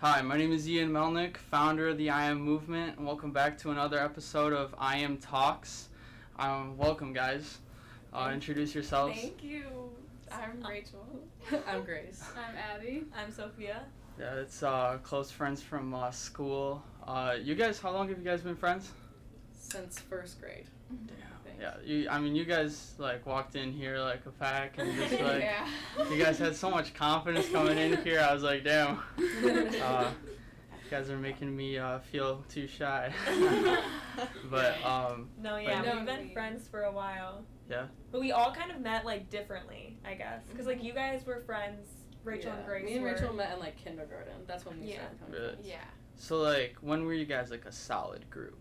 Hi, my name is Ian Melnick, founder of the IaM movement, and welcome back to another episode of IaM Talks. Welcome, guys. Introduce yourselves. Thank you. I'm Rachel. I'm Grace. I'm Abby. I'm Sophia. Yeah, it's close friends from school. You guys, how long have you guys been friends? Since first grade. Yeah, you guys like walked in here like a pack and just like Yeah. you guys had so much confidence coming in here. I was like, damn, you guys are making me feel too shy. But we've been friends for a while. Yeah. But we all kind of met like differently, I guess, because like you guys were friends, Rachael and Grace. Me and were. Rachel met in like kindergarten. That's when we started coming. Really? Yeah. So like, when were you guys like a solid group?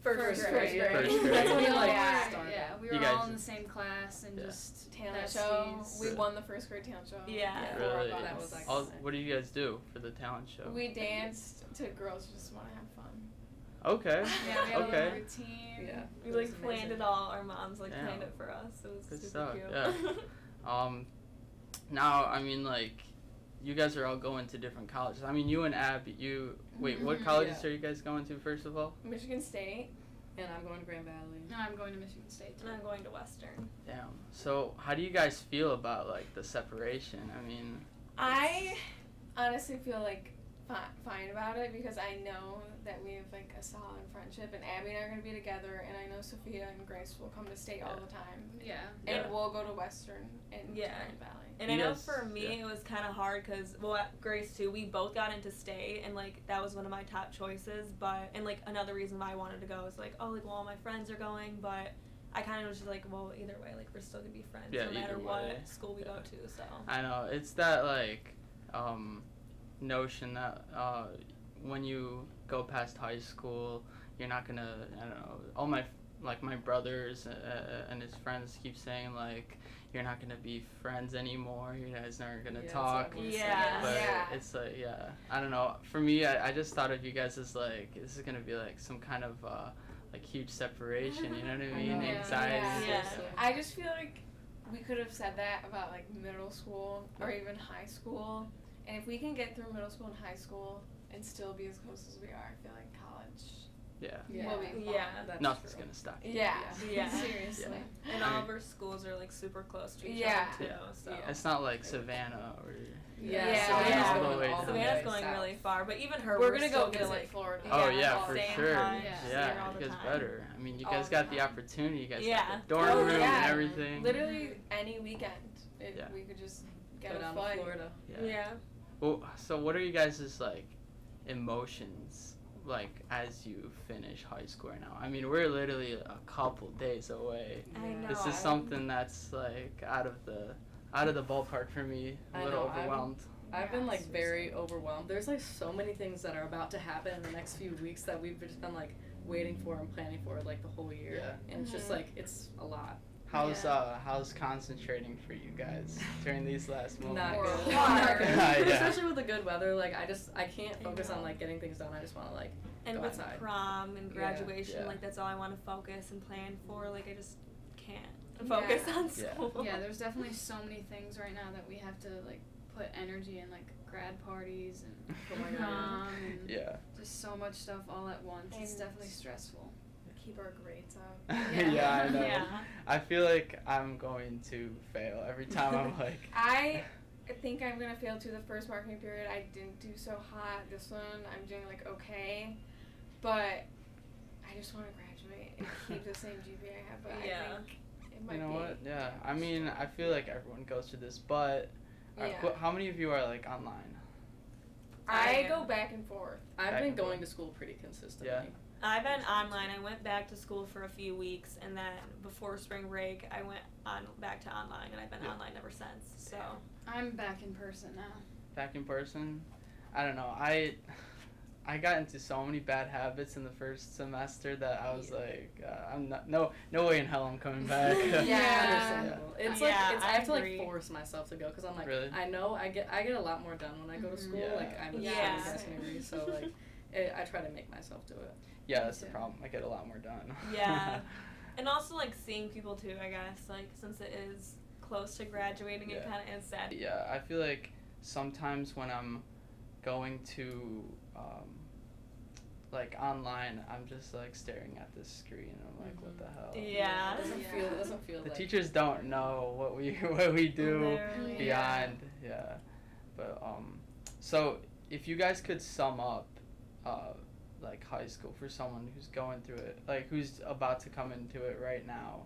First grade. First grade. That's when we like Yeah. started. Yeah, we You were guys- all in the same class and just Talent show. besties. We won the first grade talent show. Yeah. Four of Really? us. That was like What do you guys do for the talent show? We danced to Girls Just Want to Have Fun. Okay. Yeah, we had a Okay. little routine. Yeah. We It was like planned amazing. it all. Our moms like Damn. planned it for us. It was Good super stuff, cute. yeah. Now, I mean, like, you guys are all going to different colleges. I mean, you and Abby, wait, what Mhm. colleges Yeah. are you guys going to, first of all? Michigan State. And I'm going to Grand Valley. And I'm going to Michigan State too. And I'm going to Western. Damn. So, how do you guys feel about, like, the separation? I mean, I honestly feel like fine about it because I know that we have like a solid friendship, and Abby and I are going to be together, and I know Sophia and Grace will come to State all the time. Yeah. And Yeah. we'll go to Western and Yeah. Grand Valley. And You I know guys- for me yeah. it was kind of hard because, well, Grace too, we both got into State, and like that was one of my top choices. But and like another reason why I wanted to go was like, oh, like well, all my friends are going, but I kind of was just like, well, either way, like we're still gonna be friends Yeah, no matter either what way. school we Yeah. go to. So I know, it's that, like, notion that when you go past high school, you're not gonna, I don't know, all my brothers and his friends keep saying, like, you're not gonna be friends anymore, you guys aren't gonna Yeah, talk. it's like- Yeah. But Yeah. it's like, yeah, I don't know. For me, I just thought of you guys as like, this is gonna be like some kind of like huge separation, you know what I I mean? know. Anxiety. Yeah. I just feel like we could have said that about like middle school or even high school. And if we can get through middle school and high school and still be as close as we are, I feel like college Yeah. will be fun. yeah. That's Nothing's true. gonna stop you. Yeah. Yeah. Seriously. and I all mean- of our schools are like super close to each Yeah. other too. So Yeah. It's not like Savannah or Yeah. Yeah. Savannah's Yeah. going All the way all down. the Savannah's way going south. really far, but even her, We're gonna still go visit like, Florida. Oh yeah, all for the same sure. time, Yeah. see her all Yeah, the it gets time. better. I mean, you All guys the got the time. opportunity. You guys Yeah. got the dorm Oh, room yeah. and everything. Literally any weekend, Yeah. we could just get Go a down flight. to Florida. Yeah. Well, so what are you guys' like emotions like as you finish high school right now? I mean, we're literally a couple days away. I know. This is something that's like out of the ballpark for me. A I little know, I'm- overwhelmed. I've Yeah, been like very seriously. overwhelmed. There's like so many things that are about to happen in the next few weeks that we've just been like waiting for and planning for like the whole year. Yeah. And it's just like it's a lot. How's concentrating for you guys during these last moments? Not Or good. hard. Not good. Yeah. Especially with the good weather, like I can't I focus on know. like getting things done. I just want to like And go with outside. prom and Yeah. graduation, Yeah. like that's all I want to focus and plan for. Like I just can't Yeah. focus on Yeah. school. Yeah, there's definitely so many things right now that we have to like put energy in, like grad parties and Oh my God. prom and Yeah. just so much stuff all at once. It's And- definitely stressful. Keep our grades up. Yeah, I know. Yeah. I feel like I'm going to fail every time I'm like. I think I'm gonna fail too. The first marketing period, I didn't do so hot. This one, I'm doing like okay, but I just want to graduate and keep the same GPA I have. But Yeah. I think it might You know be. what? Yeah. I mean, I feel like everyone goes through this, but Yeah. how many of you are like online? I I go am. back and forth. I've Back been and forth. going to school pretty consistently. Yeah. I've been online. I went back to school for a few weeks, and then before spring break, I went back to online, and I've been Yeah. online ever since. So I'm back in person now. Back in person? I don't know. I got into so many bad habits in the first semester that I was like, I'm not, no way in hell I'm coming back. Yeah. Understandable. It's Yeah, like I have to agree. like force myself to go because I'm like Really? I know I get a lot more done when I go to school. Yeah. Like I'm Yeah. so like I try to make myself do it. Yeah, that's the too. problem. I get a lot more done. yeah, and also like seeing people too. I guess like since it is close to graduating, it Yeah. kind of is sad. Yeah, I feel like sometimes when I'm going to like online, I'm just like staring at this screen and I'm like, what the hell? Yeah. It doesn't feel The like teachers don't know what we do Literally. beyond, yeah. But so if you guys could sum up like high school for someone who's going through it, like who's about to come into it right now,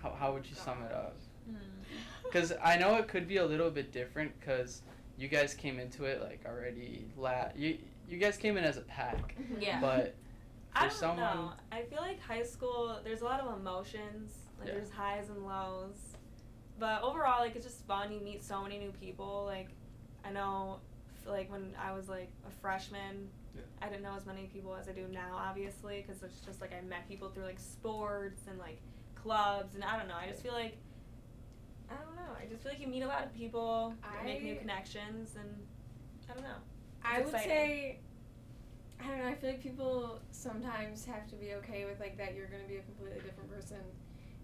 how would you sum it up? Because I know it could be a little bit different because you guys came into it like already you guys came in as a pack. Yeah. But I for don't someone know. I feel like high school, there's a lot of emotions. Like Yeah. there's highs and lows. But overall, like it's just fun. You meet so many new people. Like I know, like when I was like a freshman, I didn't know as many people as I do now, obviously, because it's just like I met people through like sports and like clubs, and I don't know. I just feel like I just feel like you meet a lot of people, make new connections, and I don't know. I It's would exciting. say, I don't know, I feel like people sometimes have to be okay with like that you're going to be a completely different person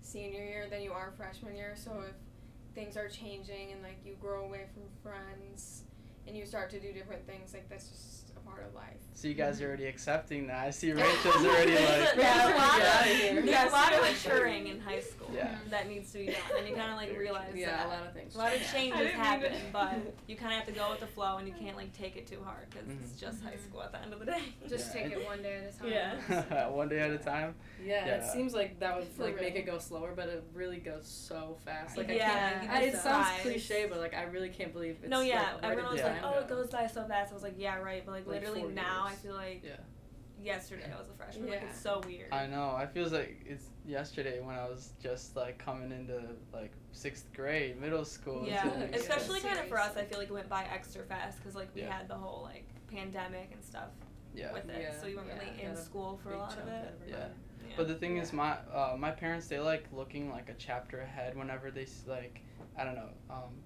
senior year than you are freshman year. So if things are changing and like you grow away from friends and you start to do different things, like that's just a part of life. So you guys are already accepting that. I see Rachel's already like, There's a lot of Yeah. maturing in high school Yeah. that needs to be done, and you kind of like realize Yeah, that a lot of things. a lot of change. I changes didn't mean happen, to- but you kind of have to go with the flow, and you can't like take it too hard because it's Mhm. just high school at the end of the day. Just Yeah. take it one day at a time. Yeah. one day at a time. Yeah, Yeah. it seems like that would For like make real. it go slower, but it really goes so fast. Like Yeah, I can't. you It get sounds surprised. cliche, but like I really can't believe it's No, yeah, like, where everyone did was the like, time "Oh, it go?" goes by so fast." I was like, "Yeah, right," but like Like literally 4 now, I years. feel like Yeah. yesterday I was a freshman. Like Yeah. it's so weird. I know. I feels like it's yesterday when I was just like coming into like 6th grade, middle school. Yeah, into, like, especially kind of for us. Seriously. I feel like it went by extra fast because like we Yeah. had the whole like pandemic and stuff yeah. with it, so we weren't really Yeah. in Got a school for a Big lot of chunk it. out of Yeah. everybody. Yeah. But the thing is, Yeah. my parents, they like looking like a chapter ahead whenever they like, I don't know,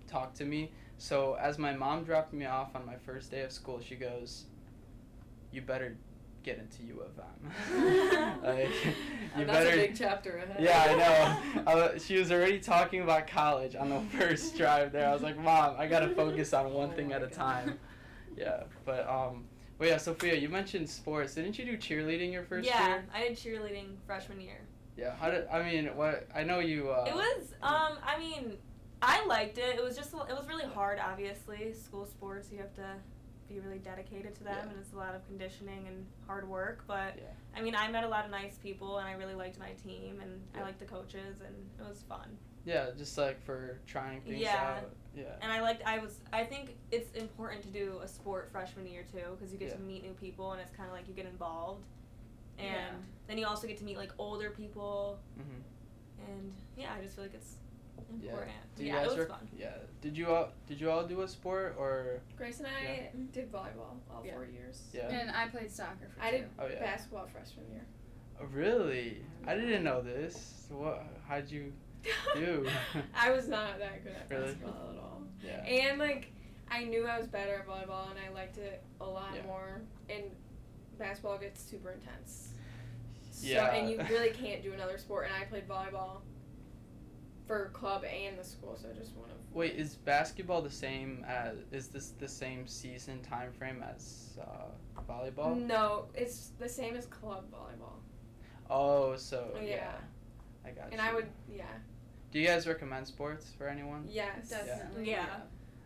talk to me. So as my mom dropped me off on my first day of school, she goes, "You better get into U of M." Like, you That's better. a big chapter ahead. Yeah, I know. She was already talking about college on the first drive there. I was like, Mom, I gotta focus on one Oh thing my at a God. time. Yeah, but yeah, Sophia, you mentioned sports. Didn't you do cheerleading your first Yeah, year? I did cheerleading freshman year. Yeah. What? I know you. It was, I mean, I liked it. It was really hard, obviously. School sports, you have to be really dedicated to them, Yeah. and it's a lot of conditioning and hard work. But, Yeah. I mean, I met a lot of nice people, and I really liked my team, and Yeah. I liked the coaches, and it was fun. Yeah, just like for trying things Yeah. out. Yeah. And I think it's important to do a sport freshman year, too, because you get Yeah. to meet new people, and it's kind of like you get involved. And Yeah. then you also get to meet, like, older people, Mhm. and, yeah, I just feel like it's Yeah. important. Do you Yeah, guys it was fun. Yeah. Did you all do a sport or? Grace and I Yeah. did volleyball all Yeah. 4 years. Yeah. And I played soccer for I 2. did Oh, yeah. basketball freshman year. Oh, really? I didn't know this. How'd you do? I was not that good at Really? basketball at all. Yeah. And like I knew I was better at volleyball and I liked it a lot Yeah. more. And basketball gets super intense. Yeah. So, and you really can't do another sport. And I played volleyball for club and the school, so just one of. Wait, is basketball the same as? Is this the same season time frame as volleyball? No, it's the same as club volleyball. Oh, so Yeah. yeah. I got And you. I would, yeah. Do you guys recommend sports for anyone? Yes. Definitely. Yeah.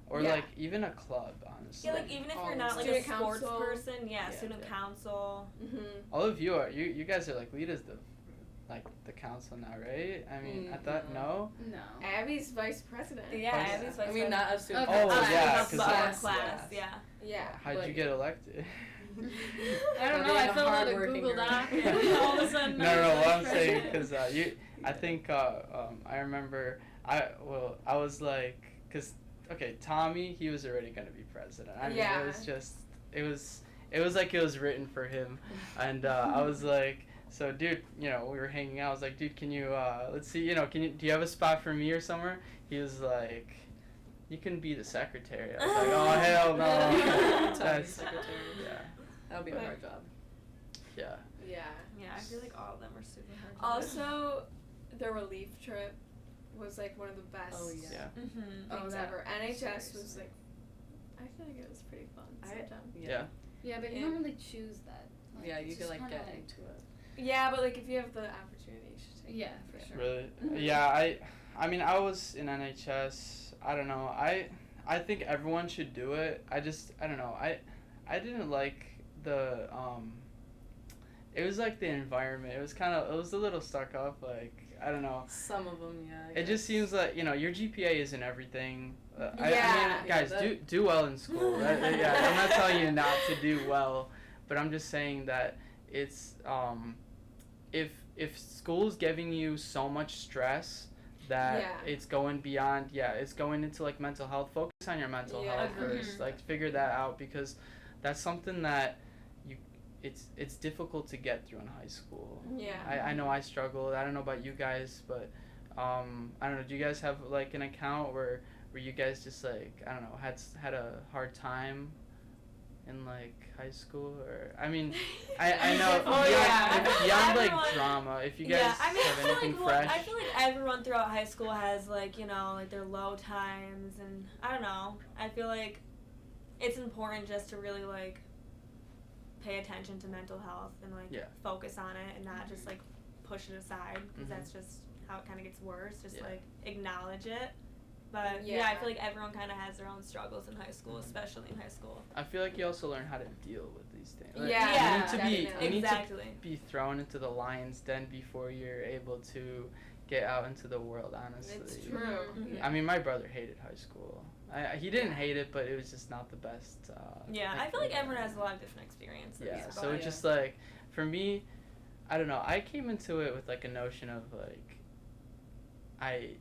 Or Yeah. like even a club, honestly. Yeah, like even if All you're not like a student sports council. person, yeah, Yeah. student Yeah. council. Mm-hmm. All of you are. You guys are like lead as the council now, right? I mean, I thought no. No. Abby's vice president. Yeah, Vice- Abby's I mean, not a student. Okay. Oh, council. yeah, of 'cause the that's- class, yes. yeah. Yeah. How'd you like- get elected? I don't But know. being I a filled out a hardworking Google girl. Doc and all of a sudden. No, what I'm saying, because because I think I remember I was like, cause okay, Tommy, he was already gonna be president. I mean, Yeah. it was just it was like it was written for him, and I was like, so dude, we were hanging out. I was like, dude, can you let's see, do you have a spot for me or somewhere? He was like, you can be the secretary. I was like, oh hell no. Tommy's secretary. Yeah. That would be a hard job. Yeah. Yeah. Yeah, I feel like all of them are super hard. Also, the relief trip was like one of the best Oh, yeah. Yeah. Mm-hmm. Oh, things that- ever. NHS was seriously. like I feel like it was pretty fun sometimes. Yeah. Yeah, but you Yeah. don't really choose that. Like, Yeah, it's you just could like kinda get into it. Yeah, but like if you have the opportunity, you should take it. Yeah, for sure. Really? Mhm. Yeah, I mean, I was in NHS. I don't know. I think everyone should do it. I don't know. I didn't like the it was like the environment. It was a little stuck up, like, I don't know. Some of them, yeah. It just seems like, your GPA isn't everything. I Yeah. mean, guys, Yeah, do well in school. Yeah, I'm not telling you not to do well, but I'm just saying that it's if school's giving you so much stress that Yeah. it's going beyond, it's going into like mental health. Focus on your mental Yeah. health Agreed. first. Like, figure that out, because that's something that it's difficult to get through in high school. Yeah. I know I struggled. I don't know about you guys, but I don't know. Do you guys have like an account where you guys just like, I don't know, had a hard time in like high school? Or I mean, I know Oh, beyond, yeah. beyond like Everyone- drama. If you guys Yeah, I mean, have anything fresh. I feel like everyone throughout high school has like, like their low times, and I don't know. I feel like it's important just to really like pay attention to mental health and like Yeah. focus on it and not just like push it aside, because Mhm. that's just how it kind of gets worse. Just Yeah. like acknowledge it. But yeah, Yeah. I feel like everyone kind of has their own struggles in high school, Mhm. especially in high school. I feel like you also learn how to deal with these things. Like, Yeah, you need to definitely. you need Exactly. to be thrown into the lion's den before you're able to get out into the world. Honestly, It's true. Mhm. I mean, my brother hated high school. He didn't hate it, but it was just not the best. Yeah, I feel like everyone has a lot of different experiences. Yeah, but- so it's just like, for me, I don't know. I came into it with like a notion of like, I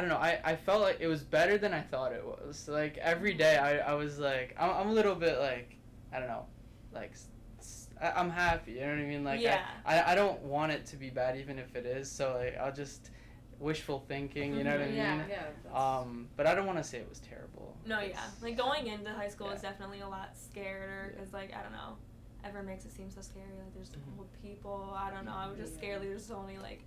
don't know. I felt like it was better than I thought it was. Like, every day I was like, I'm a little bit like, I don't know, like, I'm happy. You know what I mean? Like, Yeah. I don't want it to be bad, even if it is. So like, I'll just wishful thinking. You know what I mean? Yeah. Yeah. That's, But I don't want to say it was terrible. No, yeah. It's- Like, going into high school is Yeah. definitely a lot scarier, Yeah. because, like, I don't know. Everyone makes it seem so scary. Like, there's Mhm. old people. I don't know. I was just Yeah. scared. Like, there's only, like,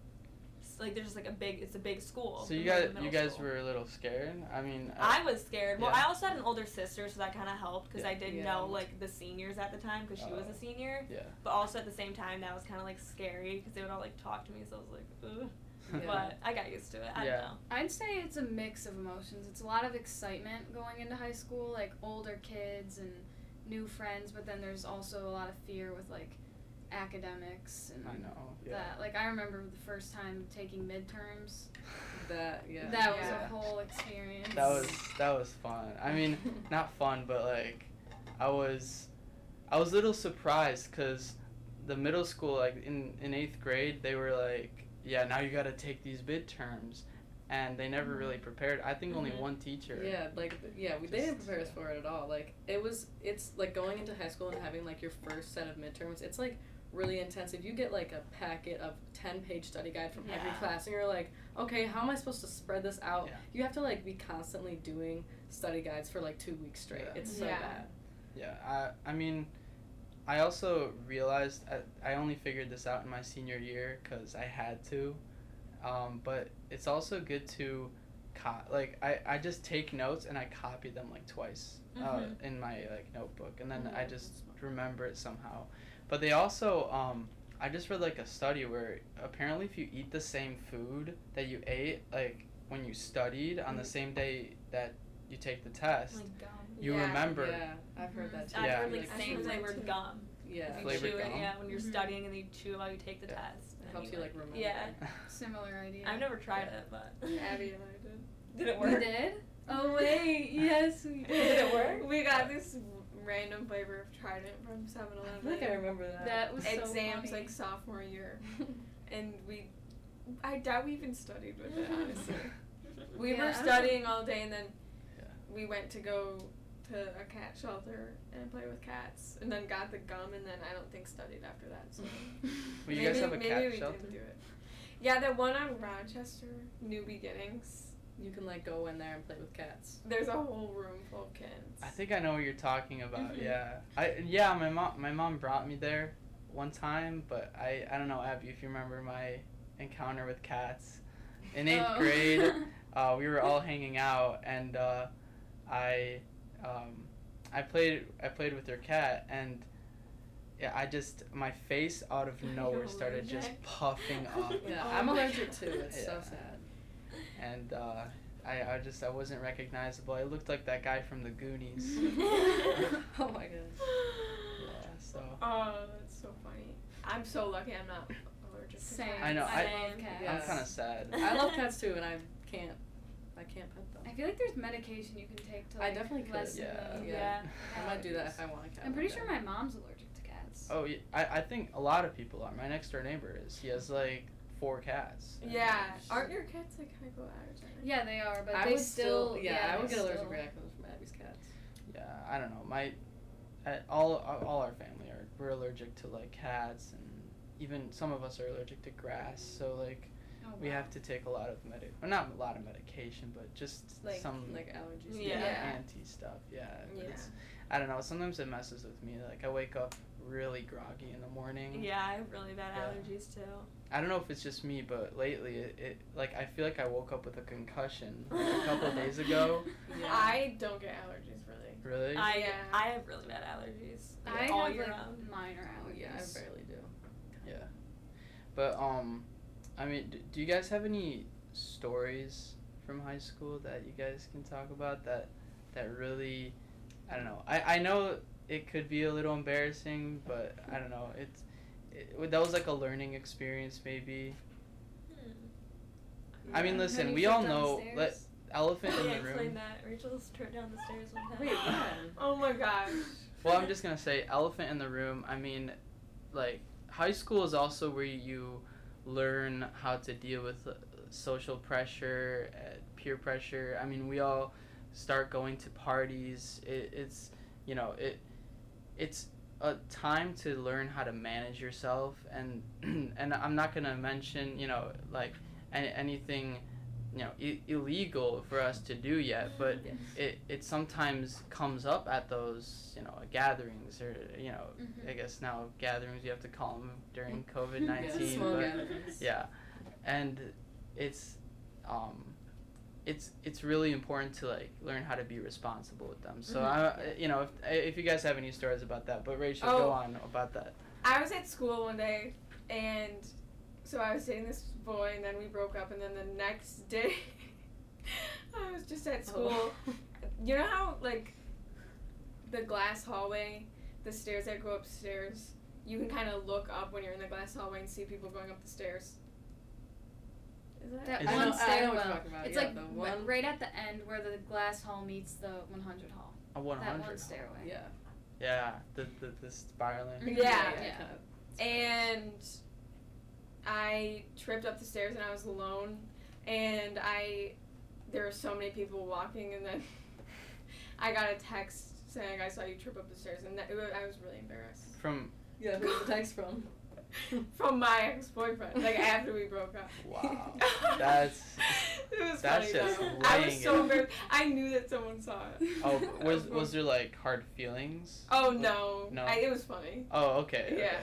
there's just, like, it's a big school. So you compared to guys middle school. were a little scared. I mean, I was scared. Well, Yeah. I also had an older sister, so that kind of helped, because Yeah. I didn't Yeah. know, like, the seniors at the time, because she was Oh. a senior. Yeah. But also at the same time, that was kind of, like, scary, because they would all, like, talk to me, so I was like, ugh. Yeah. But I got used to it. I Yeah. don't know. I'd say it's a mix of emotions. It's a lot of excitement going into high school, like older kids and new friends, but then there's also a lot of fear with like academics and I know. Yeah. that. Like, I remember the first time taking midterms. that, yeah. That was Yeah. a whole experience. That was fun. I mean, not fun, but like, I was a little surprised, because the middle school, like in 8th grade, they were like, yeah, now you got to take these midterms, and they never really prepared. I think only Mhm. one teacher. Yeah, like, they didn't prepare us for it at all. Like, it's like going into high school and having like your first set of midterms. It's like really intensive. You get like a packet of 10-page study guide from every Yeah. class, and you're like, okay, how am I supposed to spread this out? Yeah. You have to like be constantly doing study guides for like 2 weeks straight. Yeah. It's so Yeah. bad. Yeah. I mean, I also realized I only figured this out in my senior year because I had to. But it's also good to, I just take notes and I copy them like twice Mhm. in my like notebook, and then Mhm. I just remember it somehow. But they also, I just read like a study where apparently if you eat the same food that you ate like when you studied on the same day that you take the test, Like gum. you Yeah. remember. Yeah, I've heard that too. I've Yeah. heard like Like, same actually, flavored too. gum. Yeah. If you Flavored chew it, gum? yeah, when you're Mhm. studying and you chew while you take the Yeah. test. It and helps you like remember. Yeah. Similar idea. I've never tried Yeah. it, but Abby and I did. did it We work? did? Oh wait, yes we did. Did it work? We got this random flavor of Trident from 7-Eleven. I feel like I remember that. That was so Exams funny. like sophomore year, and I doubt we even studied with it honestly. We Yeah. were studying all day, and then Yeah. we went to go to a cat shelter and play with cats, and then got the gum, and then I don't think studied after that. So Well, you guys have a maybe cat we shelter? didn't do it. Yeah, the one on Rochester, New Beginnings. You can like go in there and play with cats. There's a whole room full of kids. I think I know what you're talking about. Mhm. Yeah. My mom brought me there one time, but I don't know, Abby, if you remember my encounter with cats. In 8th grade, we were all hanging out, and I played with your cat, and yeah, my face out of nowhere started just allergic? puffing up. Yeah, Oh I'm my allergic too. It's so Yeah. sad. And I wasn't recognizable. I looked like that guy from the Goonies. Oh my god. Yeah, so Oh, that's so funny. I'm so lucky I'm not allergic to Same. cats. I know, I I- love cats. Yeah. I'm kind of sad. I love cats too, and I can't pet them. I feel like there's medication you can take to I like definitely could. lessen Yeah. the Yeah. I might do that allergies. if I want a cat. I'm pretty one sure day. my mom's allergic to cats. Oh, yeah, I think a lot of people are. My next door neighbor is. He has like 4 cats. Yeah. Aren't your cats like hypoallergenic? Yeah, they are, but I they would still. I would they get allergic still- reactions from Abby's cats. Yeah, I don't know. All our family we're allergic to like cats, and even some of us are allergic to grass. So like Oh, we wow. have to take a lot of not a lot of medication, but just Like- some Like allergies. Yeah. anti stuff. Yeah, but Yeah. it's, I don't know. Sometimes it messes with me. Like I wake up really groggy in the morning. Yeah, I have really bad Yeah. allergies too. I don't know if it's just me, but lately it like I feel like I woke up with a concussion like, a couple of days ago. Yeah. I don't get allergies really. Really? Yeah. I have really bad allergies. I all have year like round. minor Oh, allergies. yeah, I barely do. Yeah. But I mean, do you guys have any stories from high school that you guys can talk about that really, I don't know. I know it could be a little embarrassing, but I don't know. That was like a learning experience maybe. I mean, Yeah. listen, Have we you all tripped down the know stairs? elephant in Yeah, the room. explain that. Rachel tripped down the stairs one time. Wait, when? Oh my gosh. Well, I'm just gonna say elephant in the room. I mean, like high school is also where you learn how to deal with social pressure, peer pressure. I mean, we all start going to parties. It's a time to learn how to manage yourself, and and I'm not gonna mention like anything illegal for us to do yet, but Yes. it sometimes comes up at those gatherings, or Mhm. I guess now gatherings you have to call them during Yeah, COVID-19, small but gatherings. yeah, and it's really important to like learn how to be responsible with them. So if you guys have any stories about that, but Rachel, go Oh. on about that. I was at school one day, and so I was dating this boy, and then we broke up, and then the next day, I was just at school. Oh. You know how, like, the glass hallway, the stairs that go upstairs, you can kind of look up when you're in the glass hallway and see people going up the stairs? Is That Is one it- I know what stairwell. you're talking about. It's Yeah, like the one. right at the end where the glass hall meets the 100 hall. A 100. That one stairway. Yeah. Yeah, the spiraling. Mhm. Yeah. kinda. And I tripped up the stairs, and I was alone, and there were so many people walking, and then I got a text saying, I saw you trip up the stairs, and I was really embarrassed. From Yeah, who's the text from? From my ex-boyfriend, like after we broke up. wow, that's It was that's funny just though. I was laying so it. embarrassed. I knew that someone saw it. Oh, was there like hard feelings? Oh no. No. It was funny. Oh, okay. Yeah.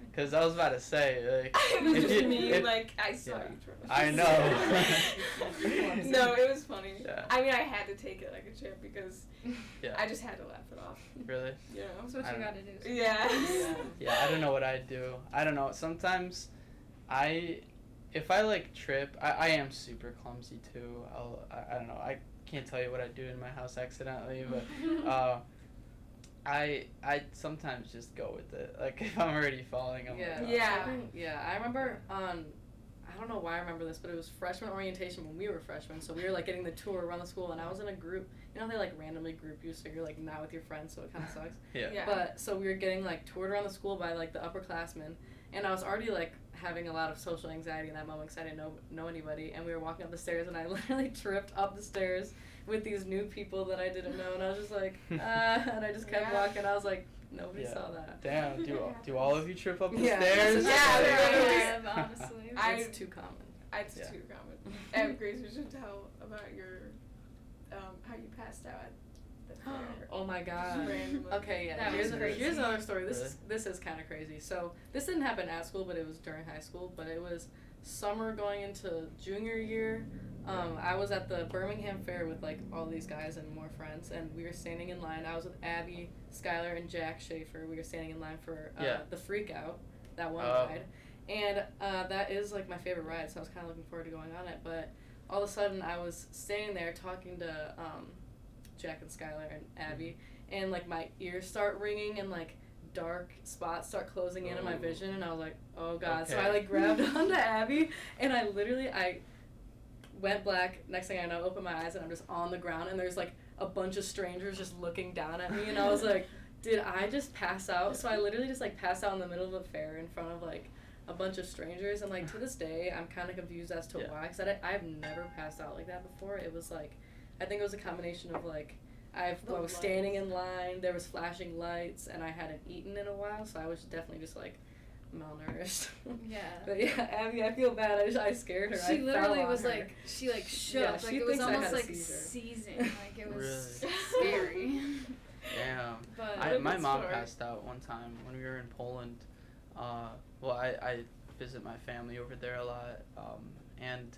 Because I was about to say, like, It was if just you- me, if- like, I saw yeah. you trip up I the know. stairs. No, it was funny. Yeah. I mean, I had to take it like a champ because Yeah. I just had to laugh it off. Really? You know? That's what I you don't- gotta do. Yeah. Yeah. Yeah, I don't know what I'd do. I don't know. Sometimes if I like trip, I am super clumsy too. I don't know. I can't tell you what I do in my house accidentally, but I sometimes just go with it. Like if I'm already falling, I'm Yeah. like, Yeah. Yeah, I remember I don't know why I remember this, but it was freshman orientation when we were freshmen, so we were like getting the tour around the school, and I was in a group. You know, they like randomly group you, so you're like not with your friends, so it kind of sucks. Yeah. Yeah. But so we were getting like toured around the school by like the upperclassmen, and I was already like having a lot of social anxiety in that moment because I didn't know anybody, and we were walking up the stairs, and I literally tripped up the stairs with these new people that I didn't know, and I was just like, and I just kept Yeah. walking. I was like, nobody Yeah. saw that. Damn. Do all of you trip up the Yeah. stairs? Yeah, I really. have, honestly. It's too common. It's Yeah. too common. And Grace, we should tell about your, how you passed out at the fair. Oh my god. Randomly. Okay, yeah. That Here's was crazy. here's another story. Really? This is kind of crazy. So this didn't happen at school, but it was during high school. But it was summer going into junior year. I was at the Birmingham Fair with like all these guys and more friends, and we were standing in line. I was with Abby, Skylar, and Jack Schaefer. We were standing in line for the Freak Out, that one ride. And that is like my favorite ride, so I was kind of looking forward to going on it. But all of a sudden, I was standing there talking to Jack and Skylar and Abby, and like my ears start ringing and like dark spots start closing in on my vision, and I was like, oh god. Okay. So I like grabbed onto Abby, and I went black. Next thing I know, open my eyes, and I'm just on the ground, and there's like a bunch of strangers just looking down at me, and I was like, did I just pass out? So I literally just like passed out in the middle of a fair in front of like a bunch of strangers, and like to this day I'm kind of confused as to why, because I've never passed out like that before. It was like, I think it was a combination of like I was standing in line, there was flashing lights, and I hadn't eaten in a while, so I was definitely just like malnourished. Yeah. But yeah, Abby, I feel bad. I scared her. She literally was like, she like shook. Yeah, like it was almost like seizing. Like it was scary. Damn. But my mom passed out one time when we were in Poland. Well, I visit my family over there a lot, and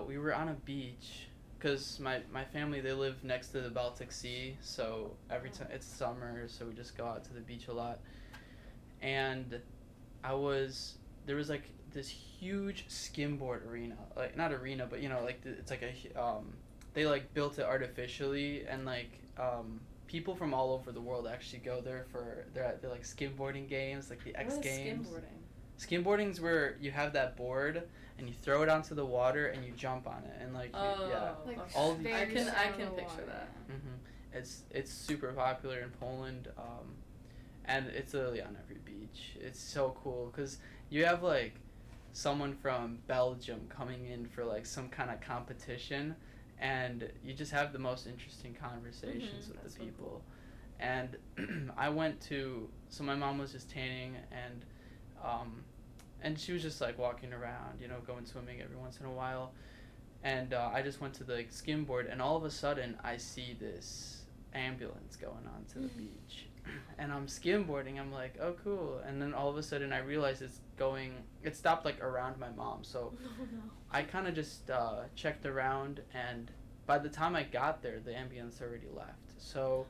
we were on a beach, because my family, they live next to the Baltic Sea, so every time it's summer, so we just go out to the beach a lot. And there was like this huge skimboard arena, like not arena, but you know, like it's like they like built it artificially, and like people from all over the world actually go there they're like skimboarding games, like the X Games. Skimboarding's where you have that board and you throw it onto the water and you jump on it, and like like all these. I can picture that. Mm-hmm. It's super popular in Poland, and it's literally on every beach. It's so cool because you have like someone from Belgium coming in for like some kind of competition, and you just have the most interesting conversations with the people. Cool. And so my mom was just tanning, and she was just like walking around, you know, going swimming every once in a while, and I just went to the skimboard, and all of a sudden I see this ambulance going on to the beach, and I'm skimboarding. I'm like, oh cool, and then all of a sudden I realize it stopped like around my mom, so I kind of just checked around, and by the time I got there, the ambulance already left. So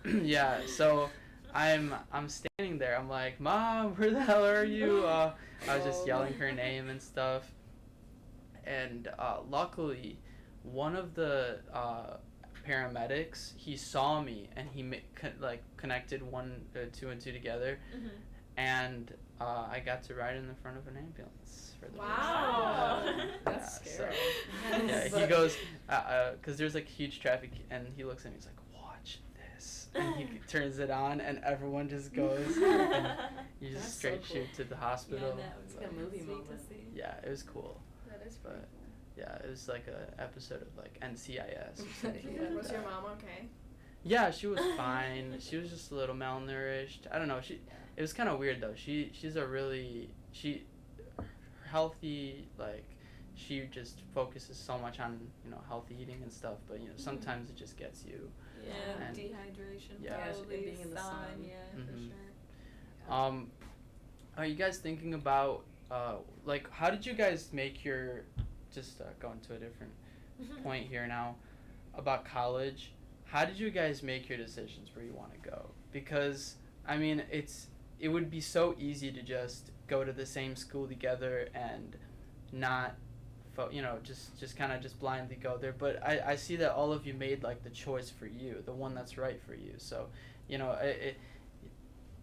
yeah, so I'm standing there, I'm like, Mom, where the hell are you? I was just yelling her name and stuff, and luckily one of the paramedics, he saw me, and he connected two and two together, and I got to ride in the front of an ambulance for the first time. That's scary. Yeah, he goes, because there's like huge traffic, and he looks at me, he's like, watch this, and he turns it on, and everyone just goes, and you just straight shoot to the hospital. Yeah, that was like a movie moment. Yeah, it was cool. That is pretty cool. Yeah, it was like a episode of like NCIS or something. Was your mom okay? Yeah, she was fine. She was just a little malnourished. I don't know. It was kind of weird though. She's a really healthy, like she just focuses so much on, you know, healthy eating and stuff. But you know, sometimes it just gets you. Yeah, and dehydration. Yeah, probably, being in the sun. Yeah, for sure. Are you guys thinking about like how did you guys make your going to a different point here now about college? How did you guys make your decisions where you want to go? Because I mean, it would be so easy to just go to the same school together and not, just kind of just blindly go there. But I see that all of you made like the choice for you, the one that's right for you. So, you know,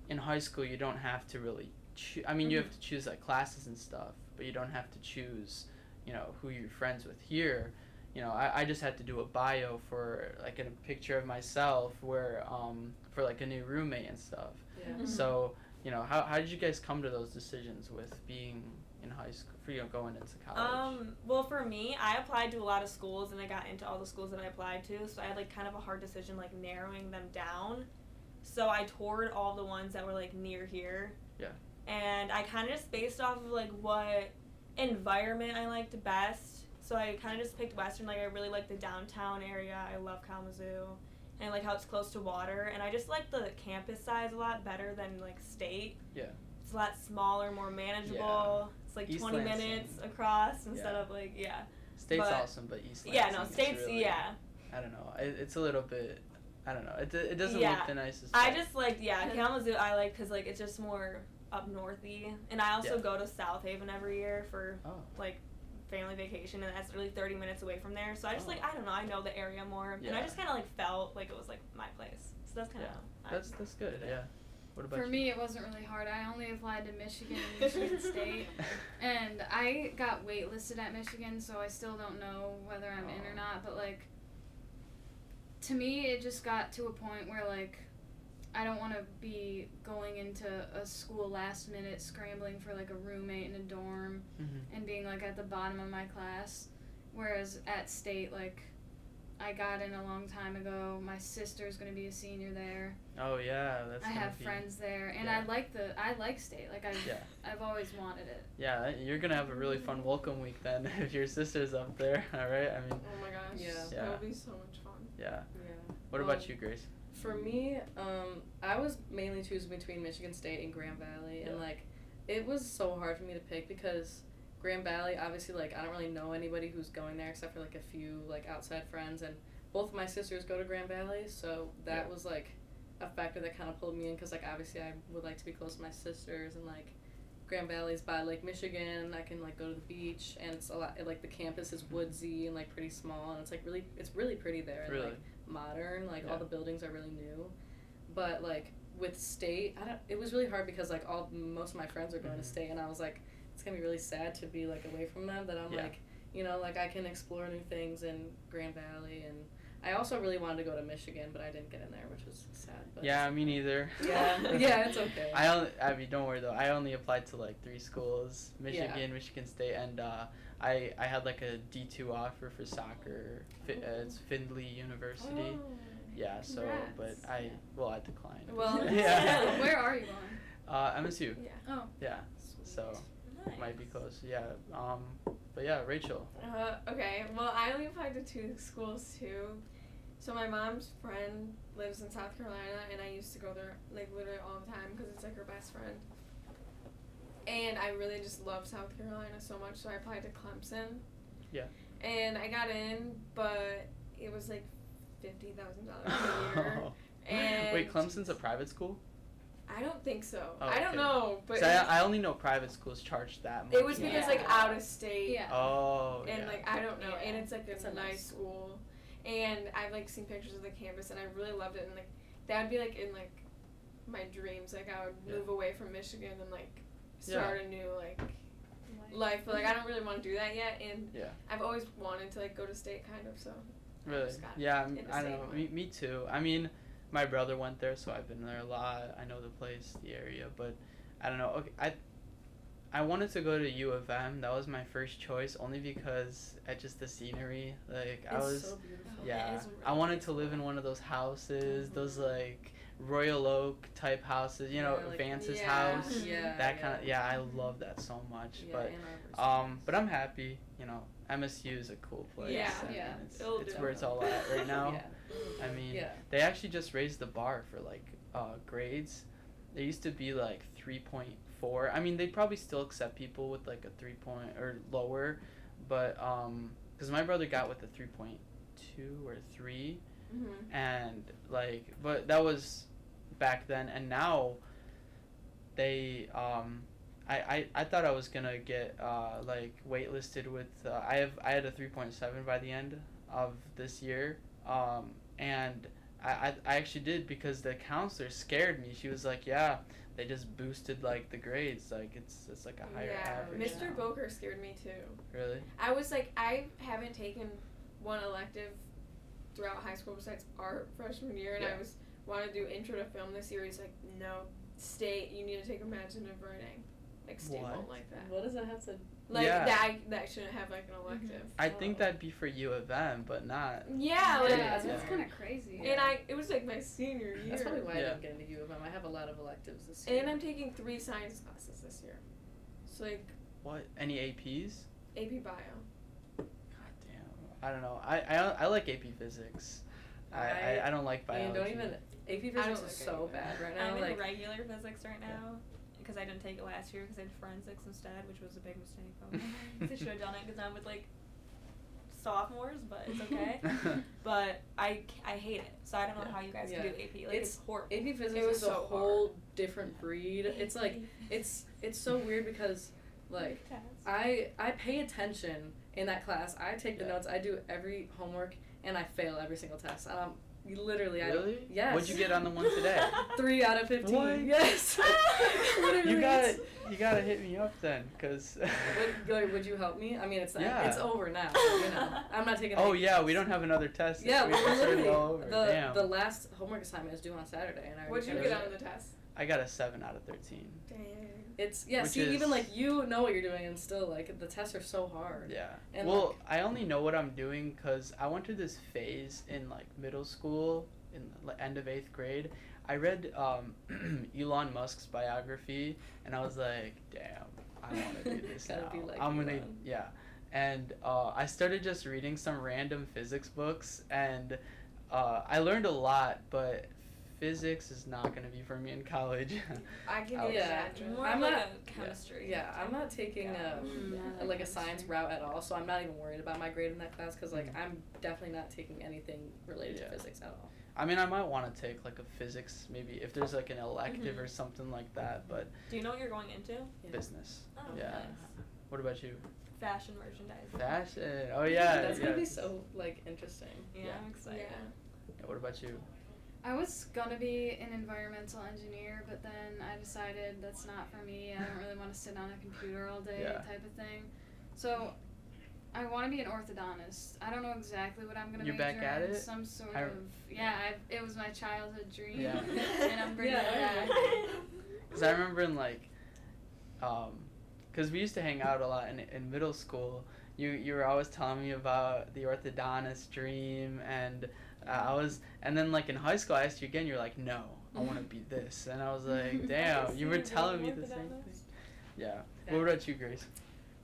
in high school you don't have to really you have to choose like classes and stuff, but you don't have to choose, you know, who you're friends with. Here, you know, I just had to do a bio for like a picture of myself where for like a new roommate and stuff. Yeah. So, you know, how did you guys come to those decisions with being in high school, for you know, going into college? Well, for me, I applied to a lot of schools, and I got into all the schools that I applied to, so I had like kind of a hard decision like narrowing them down. So I toured all the ones that were like near here. Yeah. And I kind of just based off of like what environment I liked best. So I kind of just picked Western. Like I really like the downtown area. I love Kalamazoo, and I like how it's close to water. And I just like the campus size a lot better than like State. Yeah. It's a lot smaller, more manageable. Yeah. It's like East 20 Lansing. minutes across instead of like State's but, awesome, but East Lansing Yeah, no, is State's, really, yeah. I don't know. It's a little bit, I don't know. It doesn't Yeah. look the nicest. I but- just liked, Kalamazoo I like because, like, it's just more up northy. And I also go to South Haven every year for, like, family vacation, and that's really 30 minutes away from there. So I just, like, I don't know, I know the area more. And I just kind of, like, felt like it was, like, my place. So that's kind of... That's good, yeah. What about For you? me, it wasn't really hard. I only applied to Michigan and Michigan State, and I got waitlisted at Michigan, so I still don't know whether I'm in or not. But like, to me, it just got to a point where like, I don't want to be going into a school last minute, scrambling for like a roommate in a dorm, and being like at the bottom of my class. Whereas at State, like, I got in a long time ago. My sister's gonna be a senior there. Oh yeah, that's. I have friends there, and I like State. Like I've always wanted it. Yeah, you're gonna have a really fun welcome week then if your sister's up there. All right, I mean. Oh my gosh. Yeah. That will be so much fun. Yeah. Yeah. What about you, Grace? For me, I was mainly choosing between Michigan State and Grand Valley, and like, it was so hard for me to pick because Grand Valley, obviously, like, I don't really know anybody who's going there except for like a few like outside friends, and both of my sisters go to Grand Valley, so that was like a factor that kind of pulled me in because like obviously I would like to be close to my sisters, and like Grand Valley's by Lake Michigan. I can like go to the beach, and it's a lot. Like the campus is woodsy and like pretty small, and it's really pretty there and like modern. Like all the buildings are really new, but like with State, it was really hard because like most of my friends are going to State, and I was like, it's gonna be really sad to be like away from them. That I'm like, you know, like I can explore new things in Grand Valley, and I also really wanted to go to Michigan, but I didn't get in there, which was sad. But Yeah, me neither. Yeah, it's okay. I mean, don't worry though. I only applied to like 3 schools: Michigan, Michigan State, and I had like a D2 offer for soccer. It's Findlay University. Yeah, so but I declined. Well, Where are you going? MSU. Yeah. Oh. Yeah. So Nice. might be close. Yeah. But yeah, Rachel. Okay. Well, I only applied to 2 schools too. So my mom's friend lives in South Carolina, and I used to go there like literally all the time because it's like her best friend. And I really just love South Carolina so much, so I applied to Clemson. Yeah. And I got in, but it was like $50,000 a year. And Wait, Clemson's a private school? I don't think so. Oh, I don't okay. know, but So I only know private schools charge that much. it was because like out of state. Yeah. Oh. And like I don't know, and it's like It's a nice school. And I've like seen pictures of the campus, and I really loved it. And like that would be like in like my dreams. Like I would move away from Michigan and like start a new like life. But like I don't really want to do that yet. And I've always wanted to like go to State kind of. So Really? I just got Yeah, in the I same know. way. Me too. I mean, my brother went there, so I've been there a lot. I know the place, the area, but I don't know. Okay, I wanted to go to U of M. That was my first choice, only because at just the scenery. Like I was, so beautiful. yeah. It is really I wanted to live in one of those houses, those like Royal Oak type houses. You know, like, Vance's house. Yeah. That kind of. Yeah, I love that so much. Yeah, But Ann Arbor's but I'm happy. You know, MSU is a cool place. Yeah. I mean, Yeah. it's where it's all at right now. Yeah. I mean, Yeah. they actually just raised the bar for like grades. They used to be like 3.4. I mean, they probably still accept people with like a 3 point or lower, but because my brother got with a 3.2 or 3, and like, but that was back then, and now they I thought I was gonna get like waitlisted with I had a 3.7 by the end of this year, and I actually did because the counselor scared me. She was like, yeah, they just boosted like the grades, like it's like a higher average. Mr. now. Boker scared me too. Really? I was like, I haven't taken one elective throughout high school besides art freshman year, and I was wanted to do intro to film this year. He's like, no, State, you need to take imaginative writing. Like State won't like that. What does that have to? Like that shouldn't have like an elective. I think that'd be for U of M, but not. Yeah, like That's kind of crazy. and it was like my senior year. That's probably why I didn't get into U of M. I have a lot of electives this year. And I'm taking 3 science classes this year. So like What? Any APs? AP Bio. God damn. I don't know. I like AP Physics. I don't like biology. Don't even. AP Physics is so bad right now. I'm like in regular physics right now because I didn't take it last year because I did forensics instead, which was a big mistake. I should have done it because I'm with like sophomores, but it's okay. But I hate it. So I don't know how you guys can do AP. Like it's horrible. AP Physics is a whole different breed. It's like it's so weird because like I pay attention in that class. I take the notes. I do every homework and I fail every single test. Literally, really? Yes. What'd you get on the one today? 3 out of 15. What? Yes. You gotta hit me up then, cause. Would you help me? I mean, it's over now. I'm not taking. Oh yeah, we don't have another test. Yeah, literally. Damn. The last homework assignment is due on Saturday, and What'd you get on the test? I got a 7 out of 13. Dang. It's even like you know what you're doing, and still like the tests are so hard. Yeah. And well, I only know what I'm doing because I went through this phase in like middle school, in the end of 8th grade. I read Elon Musk's biography, and I was like, damn, I want to do this now. Be like I'm gonna, Elon. yeah. And I started just reading some random physics books, and I learned a lot, but physics is not going to be for me in college. I can imagine. More I'm like not a chemistry. Yeah, I'm not taking like a science route at all, so I'm not even worried about my grade in that class because like I'm definitely not taking anything related to physics at all. I mean, I might want to take like a physics, maybe if there's like an elective or something like that, but Do you know what you're going into? business. Oh, Yeah. nice. What about you? Fashion merchandising. Fashion. Oh yeah. That's yeah. gonna be so like interesting. Yeah, I'm excited. Yeah, what about you? I was gonna be an environmental engineer, but then I decided that's not for me. I don't really want to sit on a computer all day type of thing. So I want to be an orthodontist. I don't know exactly what I'm gonna You're major back at in. it? Some sort of it was my childhood dream, Yeah. and I'm bringing it back. Because I remember in like, because we used to hang out a lot in middle school. You were always telling me about the orthodontist dream, and and then like in high school I asked you again. You're like, no, I want to be this, and I was like, damn, you were telling me the same thing. Yeah. What about you, Grace?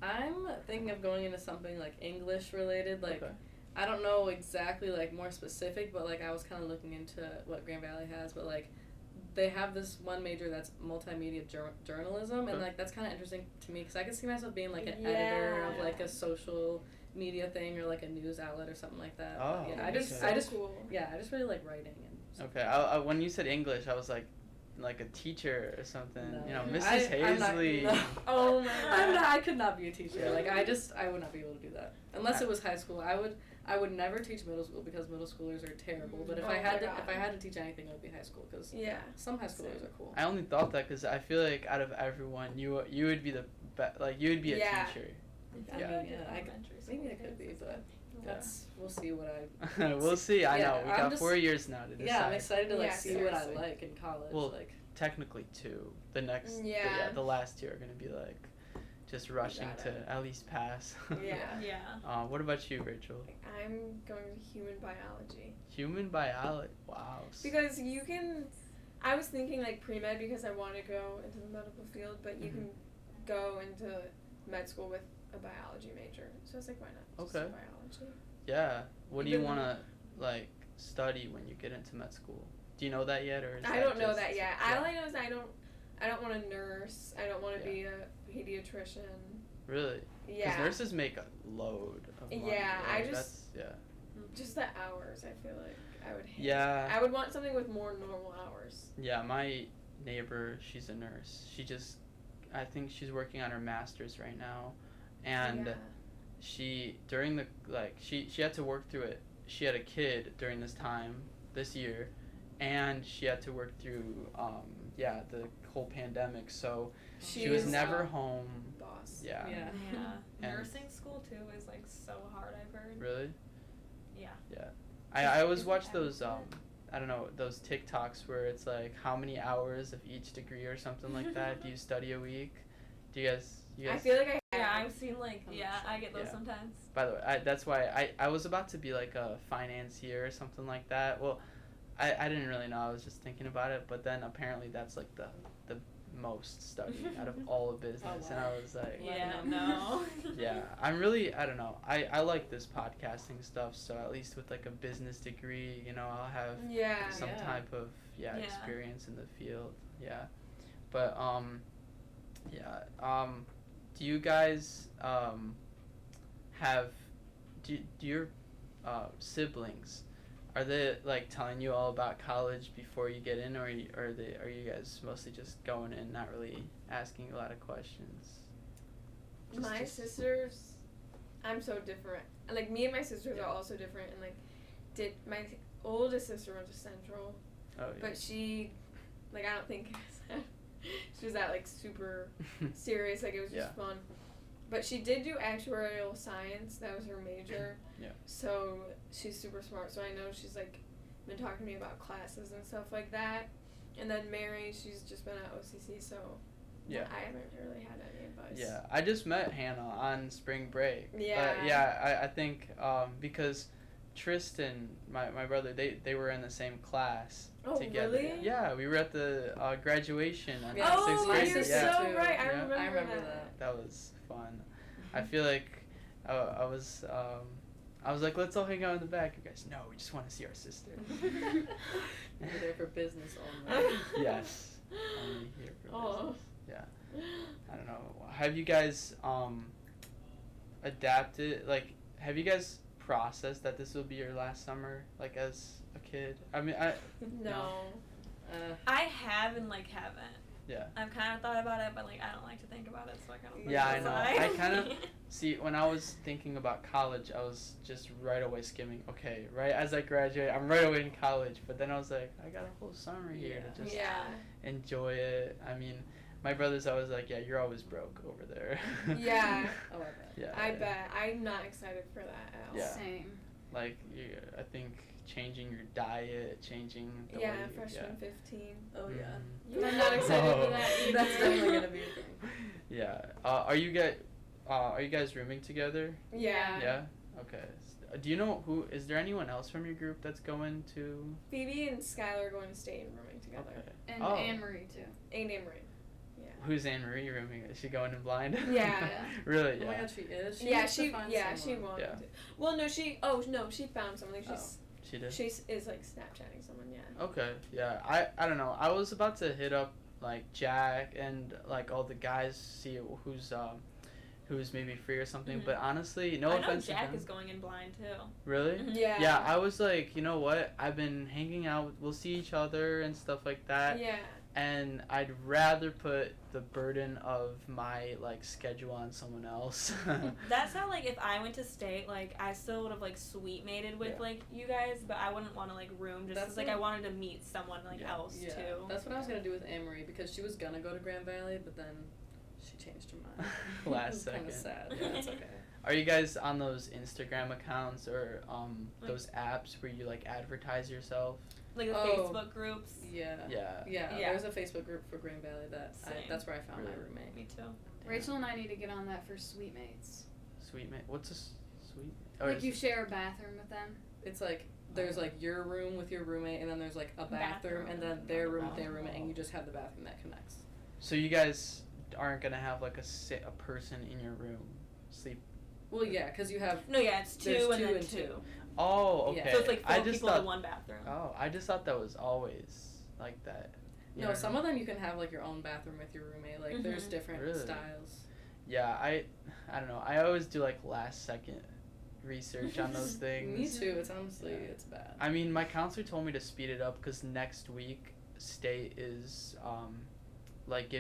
I'm thinking of going into something like English related, like. Okay. I don't know exactly like more specific, but like I was kind of looking into what Grand Valley has, but like they have this one major that's multimedia journalism, and like that's kind of interesting to me because I can see myself being like an editor of like a social media thing or like a news outlet or something like that. Oh, yeah, I just really like writing and stuff. Okay, I when you said English, I was like a teacher or something. No. You know, Mrs. Hazley. No. Oh my god. I could not be a teacher. Yeah. Like I would not be able to do that unless it was high school. I would never teach middle school because middle schoolers are terrible. But if I had to teach anything, it would be high school because some high schoolers are cool. I only thought that because I feel like out of everyone, you would be the you would be a teacher. I mean, maybe I could be, but we'll see what I. We'll see. I know we got 4 years now to decide. Yeah, I'm excited to see what I like in college. Well, like technically 2. The next, the last 2 are gonna be like just rushing to at least pass. Yeah. What about you, Rachel? I'm going to human biology. Human biology. Wow. Because you can. I was thinking like pre-med because I want to go into the medical field, but you can go into med school with a biology major. So it's like, why not? Just do biology. Yeah. What do you want to like study when you get into med school? Do you know that yet, or is I don't know that yet. Yeah. All I know is I don't want to nurse. I don't want to be a pediatrician. Really? Yeah. Because nurses make a load of money. Yeah, right? Just the hours, I feel like I would hate. Yeah. I would want something with more normal hours. Yeah, my neighbor, she's a nurse. I think she's working on her master's right now, and she had to work through it. She had a kid during this year, and she had to work through the whole pandemic. So she was never home. Boss. Yeah. Nursing school too is like so hard. I've heard. Really? Yeah. Yeah. I always watch those I don't know, those TikToks where it's like how many hours of each degree or something like that do you study a week? Do you guys I feel like I've seen like I get those sometimes. By the way, that's why I was about to be like a financier or something like that. Well, I didn't really know. I was just thinking about it, but then apparently that's like the most studied out of all of business, and I was like, yeah, I'm really, I don't know, I like this podcasting stuff, so at least with like a business degree, you know, I'll have some type of experience in the field. But do you guys do your siblings, are they like telling you all about college before you get in, or are you guys mostly just going in, not really asking a lot of questions? My sisters, I'm so different. Like, me and my sisters are all so different, and like, my oldest sister went to Central, but she, like, I don't think she was that like super serious. Like, it was just fun. But she did do actuarial science. That was her major. Yeah. So she's super smart. So I know she's like been talking to me about classes and stuff like that. And then Mary, she's just been at OCC, so I haven't really had any advice. Yeah, I just met Hannah on spring break. Yeah. But yeah, I think because Tristan, my brother, they were in the same class together. Really? Yeah, we were at the graduation on Yeah. sixth Oh, grade. you're Yeah. so right. I Yeah. remember that. That was fun. I feel like I was like, let's all hang out in the back. You guys, no, we just want to see our sister. We're there for business only. Yes. Only here for Oh. business. Yeah. I don't know. Have you guys adapted? Like, have you guys processed that this will be your last summer, like, as a kid? I mean, No. I have and like haven't. Yeah. I've kind of thought about it, but like I don't like to think about it, so I kind of. Yeah, I know. I kind of see when I was thinking about college, I was just right away skimming. Okay, right as I graduate, I'm right away in college. But then I was like, I got a whole summer here to just enjoy it. I mean, my brother's always like, yeah, you're always broke over there. Yeah. Oh, I bet. Yeah. I bet. I'm not excited for that at all. Yeah. Same. Like, I think changing your diet, changing the way you, freshman 15. Oh, yeah. Mhm. I'm not excited for that either. That's definitely gonna be a thing. Yeah. Are you guys rooming together? Yeah. Yeah. Okay. Do you know is there anyone else from your group that's going to? Phoebe and Skylar are going to stay in rooming together. Okay. And Oh. Anne Marie too. And Anne-Marie. Yeah. Who's Anne Marie rooming? Is she going in blind? Yeah. Really? Oh Yeah. my god, she is? She needs to find she someone. wanted Yeah. to. Well, no, she found someone. Like, She did. she is like Snapchatting someone, yeah. Okay. Yeah. I don't know. I was about to hit up like Jack and like all the guys, see who's maybe free or something. But honestly, no I know offense Jack to them. is going in blind too. Really? Yeah. Yeah, I was like, you know what? I've been hanging out. We'll see each other and stuff like that. Yeah. And I'd rather put the burden of my like schedule on someone else. That's how like if I went to state, like I still would have like sweet mated with like you guys, but I wouldn't want to like room just 'cause, like I wanted to meet someone like else too. That's what I was gonna do with Anne Marie because she was gonna go to Grand Valley, but then she changed her mind. Last It second. was kind of sad. Yeah, that's okay. Are you guys on those Instagram accounts or Like- those apps where you like advertise yourself? Like the Facebook groups. Yeah. Yeah. Yeah. Yeah. There's a Facebook group for Grand Valley that's where I found my Really? roommate. Me too. Rachel and I need to get on that for suite mates. Sweet mate. What's a sweet? Like you share a bathroom with them. It's like there's like your room with your roommate, and then there's like a bathroom, and then their room with their roommate, and you just have the bathroom that connects. So you guys aren't gonna have like a person in your room sleep. Well, yeah, because you have. No, yeah, it's There's two and two then and two. two. Oh, okay. Yeah. So it's like I four just people thought, in one bathroom. Oh, I just thought that was always like that. You No, know? some of them you can have like your own bathroom with your roommate. Like there's different Really? styles. Yeah, I don't know. I always do like last second research on those things. Me too. It's honestly it's bad. I mean, my counselor told me to speed it up because next week state is like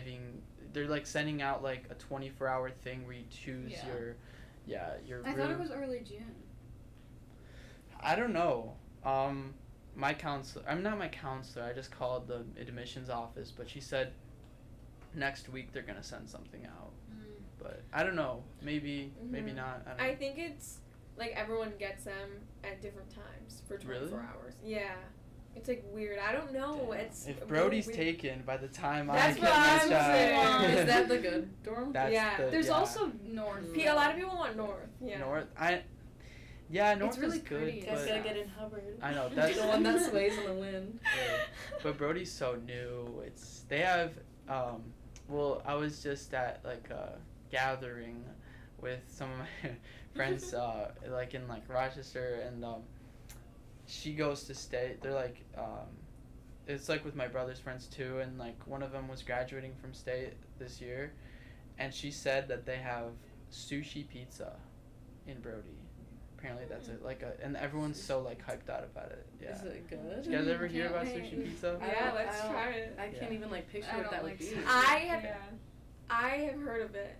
they're like sending out like a 24-hour thing where you choose your I room. thought it was early June. I don't know. My counselor, I'm not my counselor, I just called the admissions office, but she said next week they're gonna send something out. But I don't know. Maybe not. I don't know. I think it's like everyone gets them at different times for 24 Really? hours. Yeah. It's like weird. I don't know. Damn. It's if really Brody's weird. taken by the time That's I get what my I'm child. saying. Is that the good dorm? That's Yeah. There's yeah. also North. A lot of people want North. Yeah. North. North really is good, pretty. Guys but gotta get in Hubbard. I know that's the one that sways in the wind. But Brody's so new. They have well, I was just at like a gathering with some of my friends like in like Rochester, and she goes to state. They're like it's like with my brother's friends too, and like one of them was graduating from state this year, and she said that they have sushi pizza in Brody. apparently that's and everyone's so like hyped out about it. Yeah. Is it good? Did you guys ever hear Can't about wait. sushi pizza? Yeah, let's try it. I can't Yeah. even like picture I what don't that like would be. sushi. I have heard of it.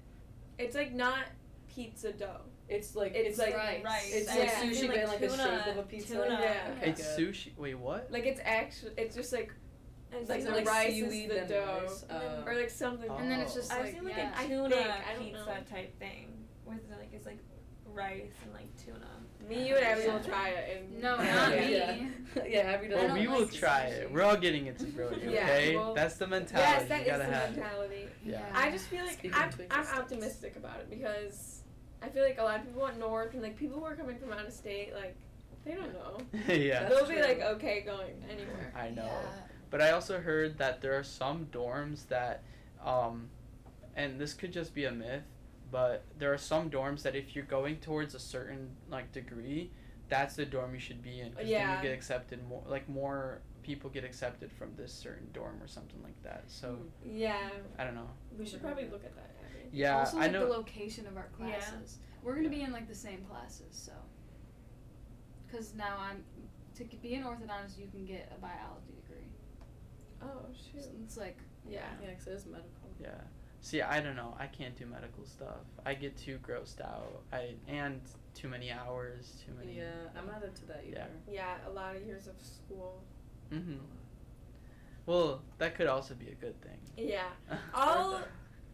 It's like not pizza dough. It's like It's like rice. It's Yeah. like sushi, but in like the tuna, shape of a pizza. tuna. Yeah. Okay, It's good. sushi. Wait, what? Like it's just like It's like Is the it like rice seaweed is the and dough, rice? or like something. Oh. And then it's just I've like, seen like yeah. a tuna think, I don't pizza know. type thing with like it's like rice and like tuna. Me, you, and Abby will try it. And No, not Yeah. me. Yeah, Abby I Well, doesn't. don't we will like try sushi. it. We're all getting into Brody, Yeah, okay? well- That's the mentality. Yes, that you is gotta the have it. mentality. Yeah. I just feel like Speaking I'm to existence. optimistic about it because I feel like a lot of people up north and like people who are coming from out of state, like they don't know. Yeah. That's They'll be true. like okay going anywhere. I know. But I also heard that there are some dorms that, and this could just be a myth, but there are some dorms that if you're going towards a certain like degree, that's the dorm you should be in. 'Cause then Yeah. you get accepted more people get accepted from this certain dorm or something like that. So Yeah, I don't know. we should probably look at that, Abby. Yeah, Also, I like, know. the location of our Yeah. classes. We're gonna Yeah. be in like the same classes, so. Because now to be an orthodontist, you can get a biology degree. Oh shoot. So it's like, Yeah. Yeah, 'cause it is medical. Yeah. See, I don't know. I can't do medical stuff. I get too grossed out. And too many hours. Too many. Yeah, I'm not into that either. Yeah, a lot of years of school. Mhm. Well, that could also be a good thing. Yeah. I'll.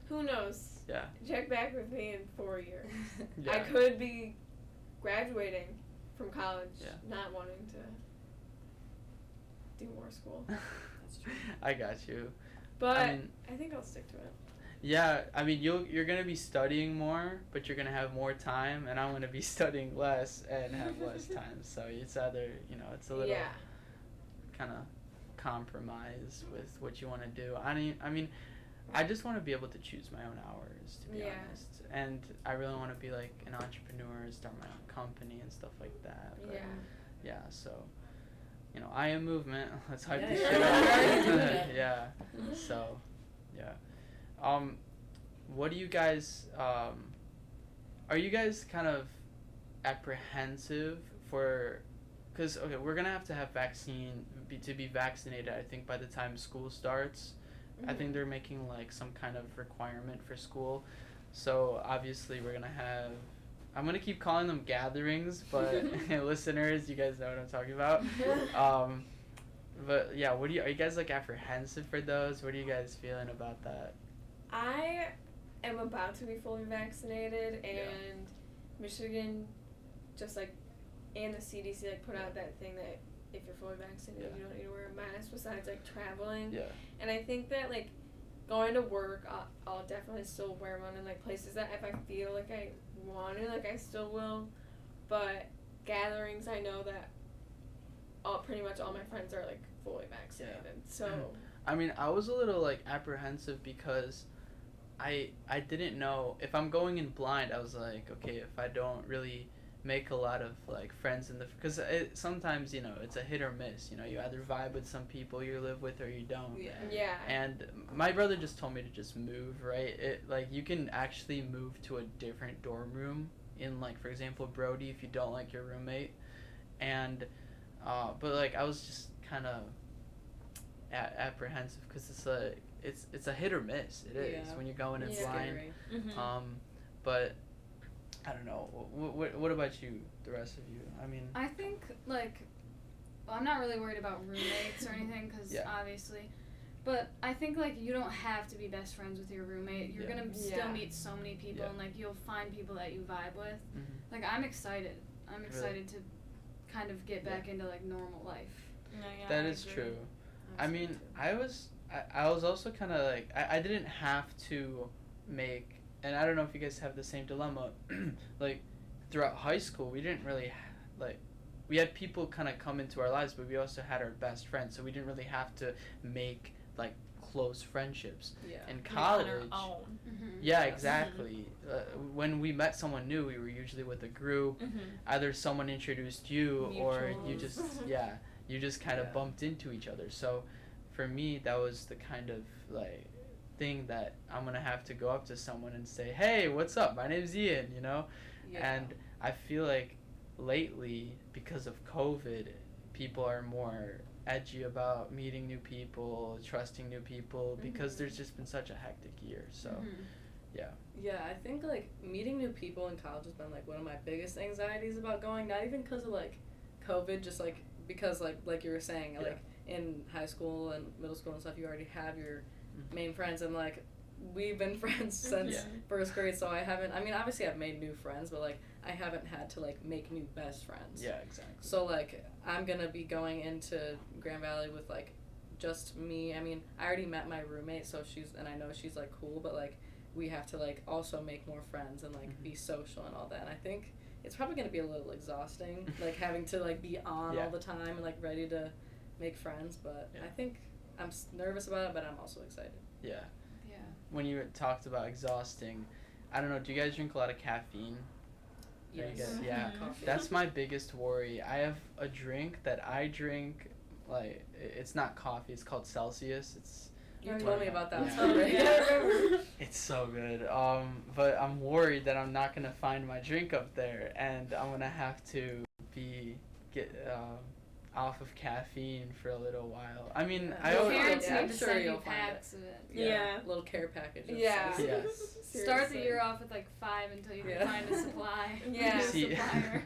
Who knows? Yeah. Check back with me in 4 years. Yeah. I could be graduating from college, Yeah. not wanting to do more school. That's true. I got you. But I mean, I think I'll stick to it. yeah. I mean, you're gonna be studying more, but you're gonna have more time, and I'm gonna be studying less and have less time. So it's either it's a little Yeah. kind of compromise with what you want to do. I mean, I just want to be able to choose my own hours, to be Yeah. honest. And I really want to be like an entrepreneur, start my own company and stuff like that. But Yeah. yeah, so IaM movement. Let's hype Yeah, this yeah. shit You're already up. doing it. Yeah. So, yeah. What do you guys are you guys kind of apprehensive for? Because we're gonna have to have to be vaccinated. I think by the time school starts, I think they're making like some kind of requirement for school. So obviously we're gonna have. I'm gonna keep calling them gatherings, but listeners, you guys know what I'm talking about. But yeah, are you guys like apprehensive for those? What are you guys feeling about that? I am about to be fully vaccinated, and Yeah. Michigan just and the CDC put out that thing that if you're fully vaccinated, Yeah. you don't need to wear a mask besides traveling. Yeah. And I think that going to work, I'll definitely still wear one in places that if I feel like I want to, I still will. But gatherings, I know that pretty much all my friends are fully vaccinated. So I mean, I was a little apprehensive because I didn't know if I'm going in blind. I was like, okay, if I don't really make a lot of friends because sometimes it's a hit or miss. You either vibe with some people you live with or you don't. yeah. And my brother just told me to just move, right? You can actually move to a different dorm room in for example Brody if you don't like your roommate, and but I was just kind of apprehensive because it's a hit or miss. It is when you're going in Yeah. blind. Scary. But I don't know. What about you? The rest of you? I mean. I think well, I'm not really worried about roommates or anything because Yeah. obviously, but I think you don't have to be best friends with your roommate. You're Yeah. gonna still Yeah. meet so many people Yeah. and you'll find people that you vibe with. Mhm. I'm excited. I'm excited to kind of get back into normal life. That is true. I mean, I was also kind of I didn't have to make, and I don't know if you guys have the same dilemma. Throughout high school, we didn't really we had people kind of come into our lives, but we also had our best friends, so we didn't really have to make close friendships. Yeah. In college, on our own. Mm-hmm. yeah, Yes. exactly. When we met someone new, we were usually with a group. Either someone introduced you, or you just Mutuals. you just kind of Yeah. bumped into each other. So for me, that was the kind of thing that I'm gonna have to go up to someone and say, hey, what's up, my name's Ian, Yeah. and I feel lately, because of COVID, people are more edgy about meeting new people, trusting new people, because there's just been such a hectic year. So, yeah. Yeah, I think, like, meeting new people in college has been, like, one of my biggest anxieties about going, not even because of, like, COVID, just, like, because, like you were saying, like, in high school and middle school and stuff, you already have your main friends, and, like, we've been friends since first grade, so I haven't, I mean, obviously I've made new friends, but, like, I haven't had to, like, make new best friends. Yeah, exactly. So, like, I'm gonna be going into Grand Valley with, like, just me. I mean, I already met my roommate, so and I know she's, like, cool, but, like, we have to, like, also make more friends and, like, be social and all that. And I think it's probably going to be a little exhausting, like, having to, like, be on all the time and, like, ready to make friends. But I think I'm nervous about it, but I'm also excited. Yeah. Yeah. When you talked about exhausting, I don't know, do you guys drink a lot of caffeine? Yes. Yeah. Coffee. That's my biggest worry. I have a drink that I drink, like, it's not coffee, it's called Celsius. You told me about that. Yeah. It's so good. But I'm worried that I'm not gonna find my drink up there, and I'm gonna have to get off of caffeine for a little while. I mean, I always. Parents I'm need to sure send you'll you find packs it. of it. Yeah. Little care package. Yeah. Yes. Start the year off with like 5 until you can find a supply. Yeah. See, supplier.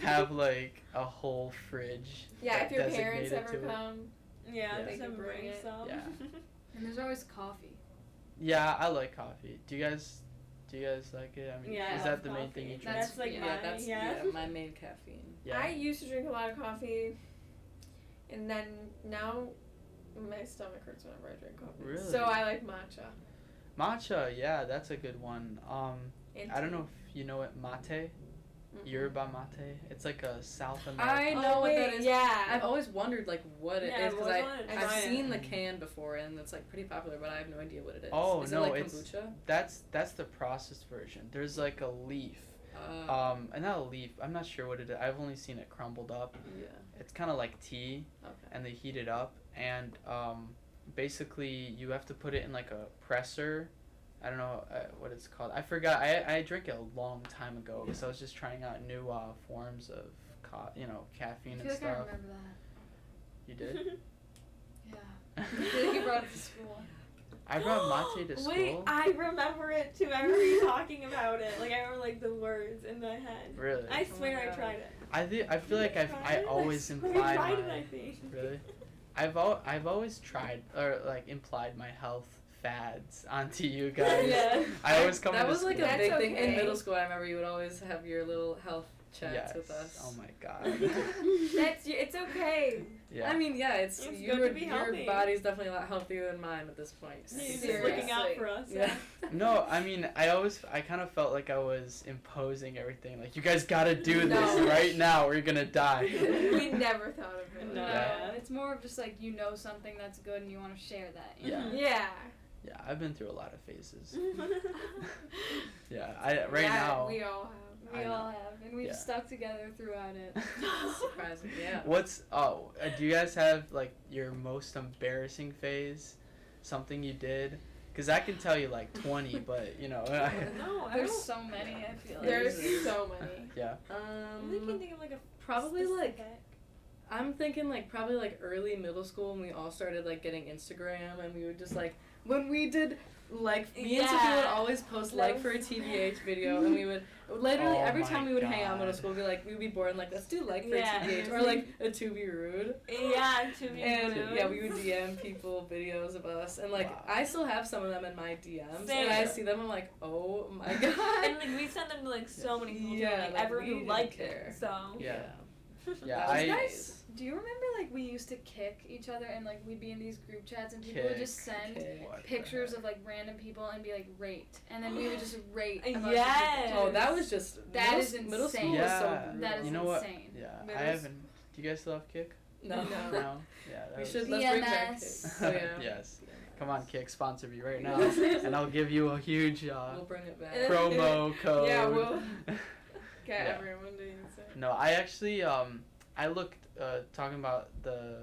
have like a whole fridge. Yeah, if your parents designated ever to it. come. Yeah, Yeah. they can They can bring bring it. some. Yeah. And there's always coffee. Yeah, I like coffee. Do you guys like it? I mean, Yeah, I is love that the main thing you coffee. drink? That's like that's my main caffeine. Yeah. I used to drink a lot of coffee, and then now my stomach hurts whenever I drink coffee. Really? So I like matcha. Matcha, yeah, that's a good one. And I don't tea. know if you know it, mate. Mm-mm. Yerba mate. It's like a South I American. know what that wait, is. Yeah. I've always wondered like what it Yeah, is because I've always wanted to I've try it. seen the can before and it's like pretty popular, but I have no idea what it is. Oh, is no, it like it's- kombucha? That's the processed version. There's like a leaf. And not a leaf. I'm not sure what it is. I've only seen it crumbled up. Yeah. It's kind of like tea, Okay. and they heat it up, and basically you have to put it in like a presser. I don't know what it's called. I forgot. I drank it a long time ago because I was just trying out new forms of caffeine I and feel like I stuff. remember that. You did? Yeah. I feel like you brought it to school. I brought mate to school. Wait, I remember it too. I remember you talking about it. Like I remember like the words in my head. Really? I Oh swear my I God. tried it. I feel like I always I swear implied I tried my it, I think. really. I've always tried or like implied my health fads onto you guys. Yeah. I always come. That into was like a school- That's big thing in okay. middle school. I remember you would always have your little health chats Yes. with us. Oh my god. It's okay. Yeah. I mean, yeah, it's good your to be healthy. your body's definitely a lot healthier than mine at this point. You're just Seriously. looking out for us. Yeah. No, I mean, I kind of felt like I was imposing everything. Like, you guys gotta do No. this right now or you're gonna die. We never thought of it. No. Yeah. It's more of just like you know something that's good and you want to share that. You Yeah. know? Yeah. Yeah, I've been through a lot of phases. Mm-hmm. Yeah, right Yeah, now. we all have. We I know. all have, and we've Yeah. stuck together throughout it. Surprising, yeah. Do you guys have, like, your most embarrassing phase? Something you did? Because I can tell you, like, 20, but, No, I There's don't. so many. I feel like. There's so many. yeah. I really can't think of like a Probably like specific. I'm thinking like probably like early middle school when we all started like getting Instagram and we would just like when we did like me and Sophia would always post like for a TBH video and we would literally Oh every my time we would hang out in middle God. school we'd be bored and like let's do like for Yeah. a TBH or like a to be rude. Yeah, to be And rude. yeah, we would DM people videos of us, and like Wow. I still have some of them in my DMs, Same. and I see them, I'm like, oh my god. And like we sent them to like so many people, Yeah, like like, everyone we who didn't liked care. it. So Yeah. That Yeah, was I. nice. Do you remember like we used to kick each other and like we'd be in these group chats and people would Kick. just send What the pictures heck? of like random people and be like rate, and then we would just rate. a bunch of Yes. Oh, pictures. that was just That middle, is middle school insane. was so Yeah. brutal. That is You know what? insane. Yeah, Middle I haven't. Do you guys still have Kick? No. No. No. Yeah. That We was- should let's bring back VMS. Kick. Oh, yeah. Yes. Come on, Kick, sponsor me right now, and I'll give you a huge We'll bring it back. promo code. Yeah, we'll get Yeah. everyone to use it. No, I actually I looked talking about the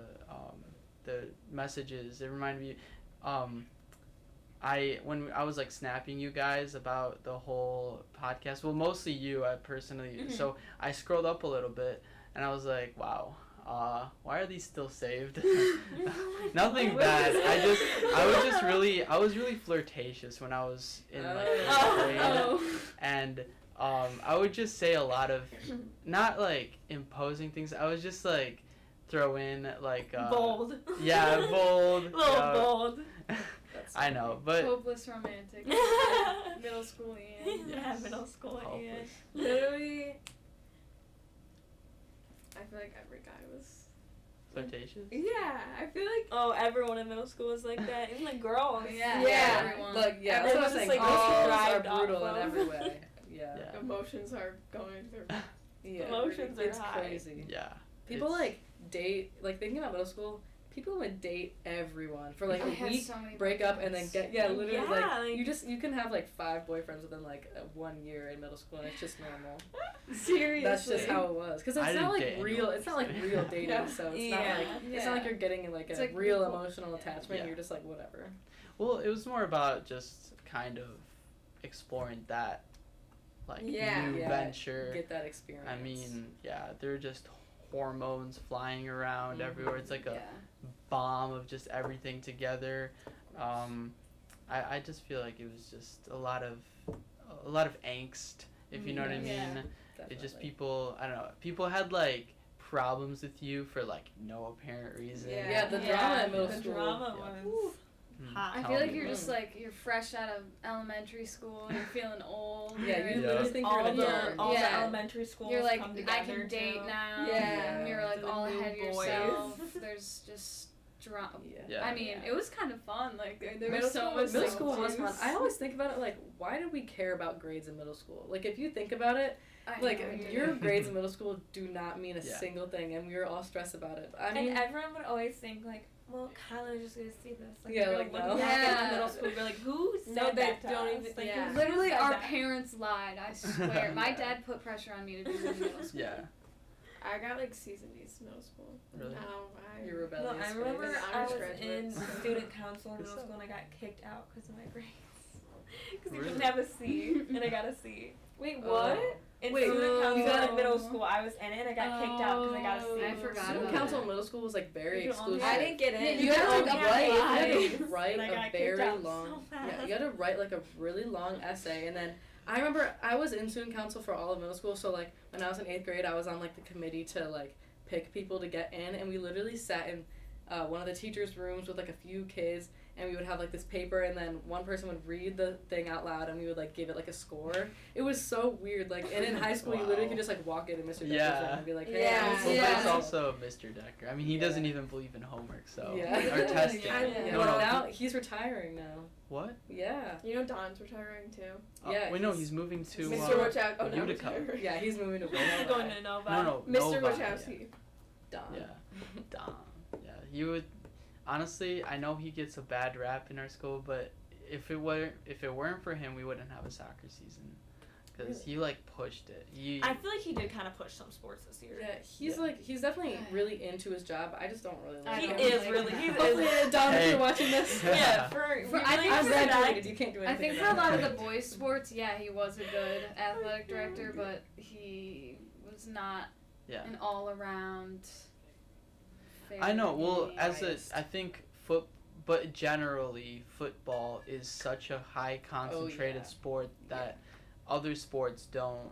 messages. It reminded me when I was like snapping you guys about the whole podcast, well, mostly you, I personally, so I scrolled up a little bit and I was like, wow, why are these still saved? Nothing bad. I was really flirtatious when I was in like fifth grade, and I would just say a lot of, not like imposing things. I was just like throw in like bold. Yeah, bold. Bold. I know, but hopeless romantic. Middle school Ian. Yeah, middle school Ian. Literally, I feel like every guy was flirtatious. Yeah, I feel like. Oh, everyone in middle school was like that. Even the girls. Yeah. Everyone. Like, yeah, Everyone that's what I'm just, saying. like, Girls thrived are brutal off in of. every way. Yeah. Emotions are going through. Yeah. Emotions are it's high. crazy. Yeah. People like date, like thinking about middle school, people would date everyone for like I a had week, so many break up, and then boyfriends. get, literally Yeah, like you can have like 5 boyfriends within like 1 year in middle school, and it's just normal. Seriously. That's just how it was. Because I it's not didn't like date real, anyone. it's not like real dating, Yeah. so it's Yeah. not like, it's not like you're getting like It's a like real people- emotional attachment, Yeah. you're just like, whatever. Well, it was more about just kind of exploring that like new Yeah. venture. Get that experience. I mean, yeah, there are just hormones flying around everywhere. It's like a bomb of just everything together. I just feel like it was just a lot of angst, if you know what I mean. Yeah. It just people, I don't know, people had like problems with you for like no apparent reason. Yeah, the drama in middle the school. drama Yeah. was Mm, hot. I tell feel like me. you're just like, you're fresh out of elementary school, you're feeling old. Yeah, you're, you literally think you're all an the adult. all the Yeah. elementary schools you're like, come I together can date too. now. Yeah. You're like The all new ahead of boys. yourself. There's just drama. Yeah. I mean, it was kind of fun. Like there Middle was so school, much. middle so school was juice. fun. I always think about it like, why did we care about grades in middle school? Like, if you think about it, I like know, I your did. grades in middle school do not mean a Yeah. single thing, and we were all stressed about it. I mean, And everyone would always think like, well, Kyla's just gonna see this. Like, Yeah, you're like, gonna no. look back Yeah. in middle school, be like, who said No, they that to don't us? even- Like, yeah. who Literally, said our that? parents lied. I swear. My Yeah. dad put pressure on me to be in middle school. Yeah. I got like C's and D's in middle school. Really? you're No, rebellious. I remember phase. I was Honors in graduates. student council in Good middle stuff. school and I got kicked out because of my grades. Because I Really? didn't have a C and I got a C. Wait, Oh. what? In Wait, student you council got- in middle school, I was in it. I got kicked out because I got a C. I forgot Student about council that. in middle school was like very You can only exclusive. I didn't get in. Yeah, You had to only like have write, you five. had to write And I got a kicked very out long, so yeah, fast. you had to write like a really long essay, and then I remember I was in student council for all of middle school, so like when I was in 8th grade, I was on like the committee to like pick people to get in, and we literally sat in one of the teachers' rooms with like a few kids, and we would have like this paper, and then one person would read the thing out loud, and we would like give it like a score. It was so weird, like, and in high school you literally Wow. could just like walk into Mr. Decker's Yeah. room and be like, hey, Yeah. I'm Well, Yeah. but it's also Mr. Decker. I mean, he doesn't even believe in homework, so Yeah. or testing. Yeah. Yeah. No, Well, no, now he's retiring now. what? Yeah. You know Don's retiring too. Yeah, Wait, no, he's- he's moving to Mr. Wachowski- Wachowski. Oh, no, Utica. retiring. Yeah, he's moving to I'm going to Nova. Nova. No, Mr. Nova, Wachowski. Don. Yeah. Dom. Yeah, he would. Honestly, I know he gets a bad rap in our school, but if it weren't for him, we wouldn't have a soccer season, because he like pushed it. I feel like he did kind of push some sports this year. Yeah, he's Yeah. like he's definitely really into his job. I just don't really like I He him. don't is like really. him. He Hopefully, is. Don, if Hey. you're watching this. Yeah, for I really think I'm for graduated. You can't do anything. I think for a about lot it. of the boys' sports, yeah, he was a good athletic director, but he was not Yeah. an all-around. I know. Well, fair as a, biased. I think but generally football is such a high concentrated yeah. sport that other sports don't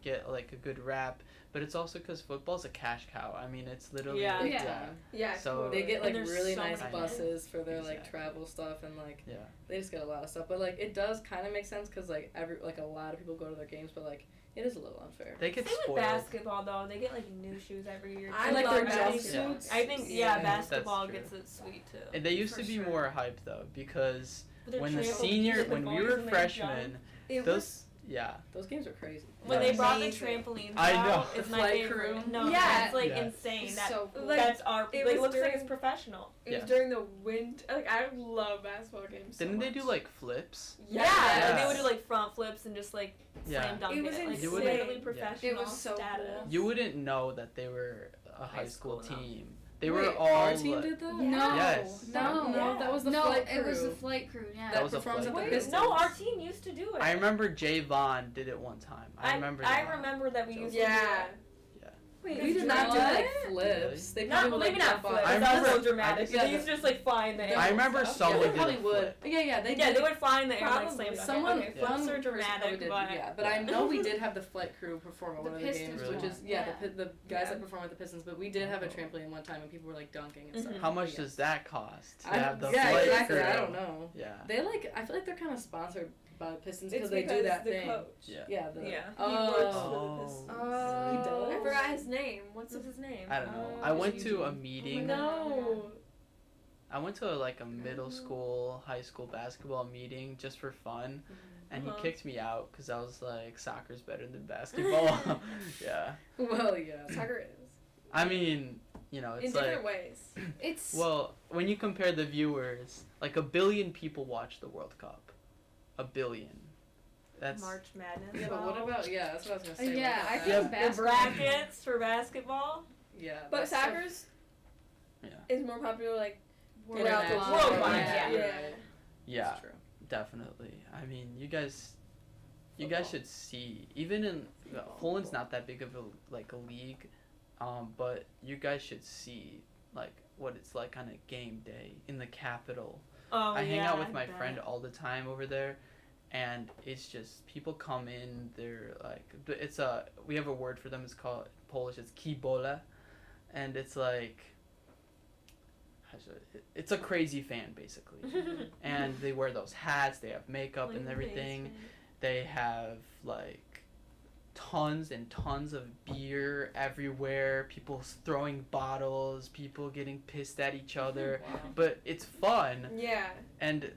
get like a good rap. But it's also because football's a cash cow. I mean, it's literally Yeah. Big Yeah. time. Yeah. So- totally. They get like And there's really so nice many. buses for their like Exactly. travel stuff, and like Yeah. they just get a lot of stuff. But like it does kind of make sense because like a lot of people go to their games, but like it is a little unfair. They get Same with spoiled. basketball though. They get like new shoes every year. I too. like love their basketball. jumpsuits. I think Yeah. basketball That's true. gets it sweet too. And they used For to be sure. more hype though, because With their when the trampolines, when the we boys were and their freshmen, jump. It those yeah. Those games are crazy. When Yeah. they brought the Amazing. trampolines I know. out, it's The my flight favorite. crew. No, Yeah. it's like Yeah. insane. It's That, so cool. Like, that's our. it Like, was looks like during- it's professional. It was Yeah. during the winter. Like I love basketball games. So Didn't they much. do like flips? Yeah, Yeah. Like, they would do like front flips and just like Yeah. slam dunk It was Like insane. literally Yeah. professional It was so status. cool. You wouldn't know that they were a high High school school, no. team They Wait, were all. our team did that? No, Yes. no, No, that was the no, flight crew. it was the flight crew. Yeah. That was a performs flight at the crew. Wait, Pistons. no, our team used to do it. I remember Jay Vaughn did it one time. I remember. I that. remember that we used to Yeah. do it. Wait, It's we did not do like really? flips. They Not, probably would, maybe like, not jump off. flips. I That was remember- so dramatic. I- They used to just like fly in the air. I and remember stuff. someone Yeah, did they probably a would. flip. Yeah, they Yeah, did. they would fly in the air and like Probably. slam it. Someone, Okay, flips one are person probably dramatic, did, but yeah. But I know we did have the flight crew perform at The one of the games, Pistons Really? which is one. yeah, Yeah. the guys Yeah. that perform at the Pistons. But we did have a Oh. trampoline one time, and people were like dunking and stuff. Mhm. How much Yeah. does that cost? To I have don't, the yeah, flight exactly. crew? I don't know. Yeah. They like. I feel like they're kind of sponsored by the Pistons It's because they do that the thing. coach. Yeah. Yeah. Yeah. He works Oh. for the Pistons. He does? I forgot his name. What's What's his his name? I don't know. Oh, I went it's to a Eugene. meeting. No. I went to like a middle school, high school basketball meeting just for fun, and he Uh-huh. kicked me out because I was like, soccer's better than basketball. Yeah. Well, yeah. Soccer is. I mean, you know, In it's different like, ways. It's well, when you compare the viewers, like 1 billion people watch the World Cup. 1 billion. That's March Madness. Yeah, but what ball. about yeah? That's what I was gonna say. yeah, what I about think that? Yeah. the brackets for basketball? Yeah. But that's so- soccer's Yeah. is more popular like International. throughout the Worldwide, yeah. yeah. Yeah. yeah, That's true. definitely. I mean, you guys Football. should see. Even in Poland's not that big of a like a league, but you guys should see like what it's like on a game day in the capital. Oh, I hang yeah, out with my bet. friend all the time over there, and it's just people come in. They're like, we have a word for them. It's called Polish. It's kibola, and it's like, it's a crazy fan basically. And they wear those hats. They have makeup and Like everything. basement. They have like tons and tons of beer everywhere. People throwing bottles. People getting pissed at each other. Wow. But it's fun. Yeah. And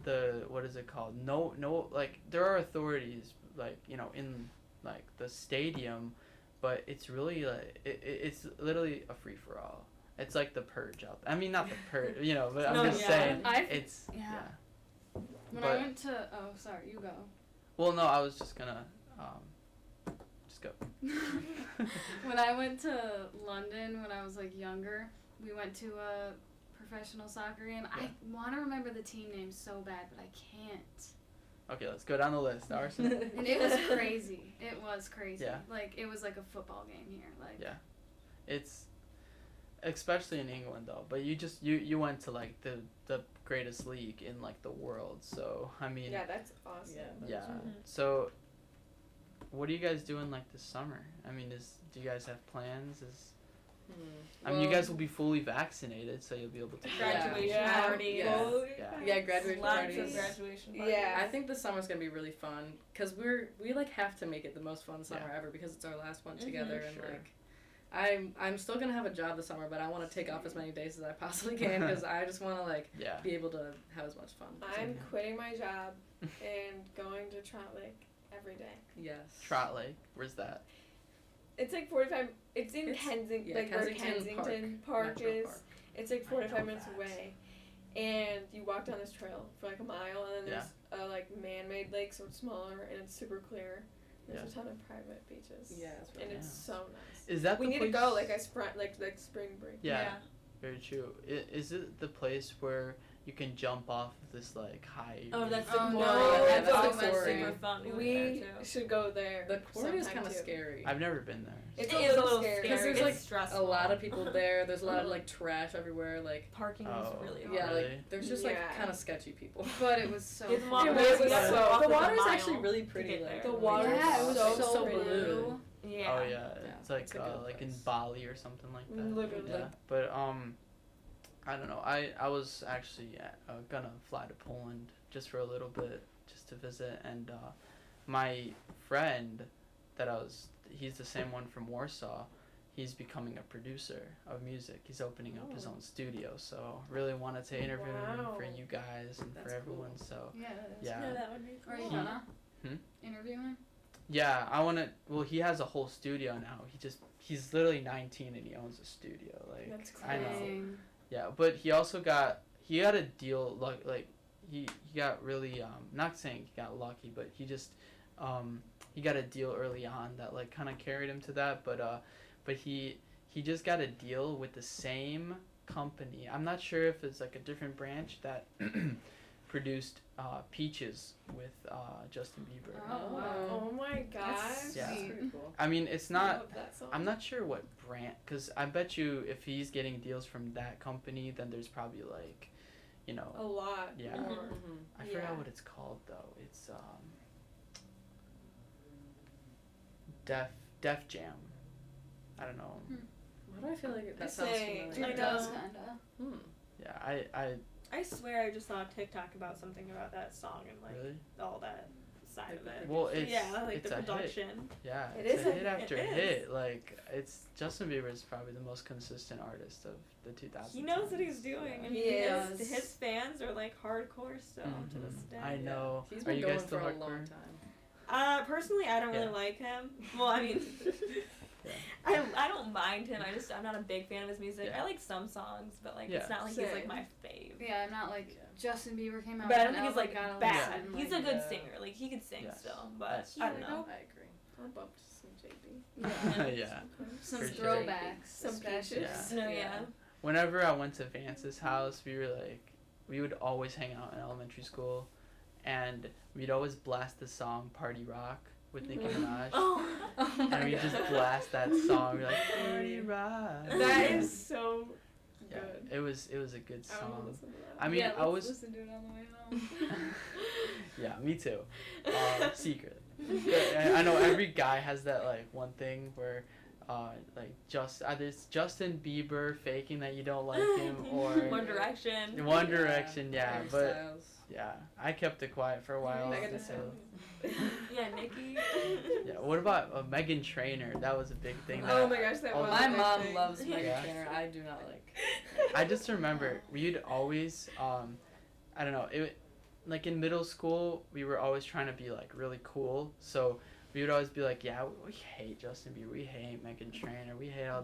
the what is it called? No, like there are authorities like in like the stadium, but it's really like it's literally a free for all. It's like the purge out. I mean, not the purge, but I'm No, just yeah. saying I've- it's yeah. When But- I went to sorry, you go. Well, no, I was just gonna just go. When I went to London when I was like younger, we went to a professional soccer game. Yeah. I want to remember the team name so bad, but I can't. Okay, let's go down the list. Arsenal. And it was crazy. It was crazy. Yeah. Like it was like a football game here. Like Yeah. It's especially in England though, but you went to like the greatest league in like the world, so I mean Yeah, that's awesome. Yeah. yeah. Mhm. So what are you guys doing like this summer? I mean, do you guys have plans? I mean, you guys will be fully vaccinated, so you'll be able to Graduation Yeah. party. Yeah. Yeah. Graduation Lots parties. of graduation parties. Yeah. I think the summer's gonna be really fun because we like have to make it the most fun summer ever because it's our last one together and Sure. like I'm still gonna have a job this summer, but I want to take off as many days as I possibly can because I just want to like Yeah. be able to have as much fun. I'm quitting my job and going to Trot Lake every day. Yes. Trot Lake. Where's that? It's like 45. It's in Kensington, yeah, like where Kensington Kensington Park Natural is. Park. It's like I 45 know minutes that. away, and you walk down this trail for like a mile, and then there's a like man-made lake, so it's smaller and it's super clear. There's Yeah. a ton of private beaches. Yeah, it's really and it's nice. so nice. Is that We the need place? to go like like spring break. Yeah. Very true. Is it the place where you can jump off of this like high? Oh, that's Oh, the no, quarry. that's That's the quarry. super fun. We, We went there too. should go there. The quarry is sometime kind of too. scary. I've never been there. It's It a is little scary. Because there's It's like stressful. a lot of people there. There's a lot of like trash everywhere. Like Parking Oh, is really hard. yeah, Really? like there's just like Yeah. kind of sketchy people. But it was so It's fun. long- It we was have to so- walk The like a water's mile actually really to pretty. get Like there. The water Yeah, it is was so so pretty. blue. Yeah. Oh yeah, Yeah, it's like it's a good like in place. Bali or something like that. Literally. Yeah, but I don't know. I was actually gonna fly to Poland just for a little bit, just to visit, and my friend he's the same one from Warsaw. He's becoming a producer of music. He's opening up his Oh. own studio, so really wanted to interview him for Wow. you guys and That's for everyone. cool. So Yeah, that is. yeah. that would be Are you He- gonna Hmm? interview him? Yeah, I want to. Well, he has a whole studio now. He's literally 19 and he owns a studio. Like That's I know. crazy. Dang. Yeah, but he also got a deal like he got really not saying he got lucky, but he just he got a deal early on that like kind of carried him to that. But he he just got a deal with the same company. I'm not sure if it's like a different branch that produced Peaches with Justin Bieber. Oh, wow. Oh my gosh. That's Yeah. sweet. Pretty cool. I mean, it's I not. love that song. I'm not sure what brand, because I bet you if he's getting deals from that company, then there's probably like, you know, a lot Yeah. more. Mm-hmm. I forgot Yeah. what it's called though. It's Def Jam. I don't know. Why do I feel like that I sounds say- familiar? I It does know. kinda. Yeah, I swear I just saw a TikTok about something about that song and like really. all that side of it. Well, it's yeah, like it's the a hit. production. Yeah, It it's is a a- hit after it is. hit. Like it's Justin Bieber is probably the most consistent artist of the 2000s. He knows what he's doing. I mean, He his is. fans are like hardcore still to this Mhm. day. I know. He's Are been you going guys still for a hardcore? long time. Personally, I don't really Yeah. like him. Well, I mean, Yeah. I don't mind him. I'm not a big fan of his music. Yeah. I like some songs, but like Yeah. it's not like he's like Same. my fave. Yeah, I'm not like Justin Bieber came out. But I with don't an think he's album, like gotta bad. listen, He's like, a good yeah. singer. Like he could sing Yes. still, but That's I don't true. know. I agree. I'll bump to some JB. Yeah. some For sure. throwbacks, Some especially. Peaches. No, Yeah. yeah. Whenever I went to Vance's house, we would always hang out in elementary school, and we'd always blast the song "Party Rock" with Nicki Minaj. Oh. And we just blast that song. We're like, "Party Rock." That is so Yeah, good. it was a good I want to song. listen to that. I mean, yeah, I was. listen to it on the way home. Yeah, me too. Secret. I know every guy has that like one thing where, like either it's Justin Bieber faking that you don't like him or One Direction. One Direction. Yeah, Harry but Styles. yeah, I kept it quiet for a while. Megan Thee so- Stallion. Yeah, Nicki. Yeah. What about Meghan Trainor? That was a big thing. Oh that- my gosh, that Oh, was My a big mom thing. loves Megan Yeah. Trainor. I do not like. I just remember we'd always I don't know, like in middle school we were always trying to be like really cool, so we would always be like, yeah, we hate Justin Bieber, we hate Meghan Trainor, we hate all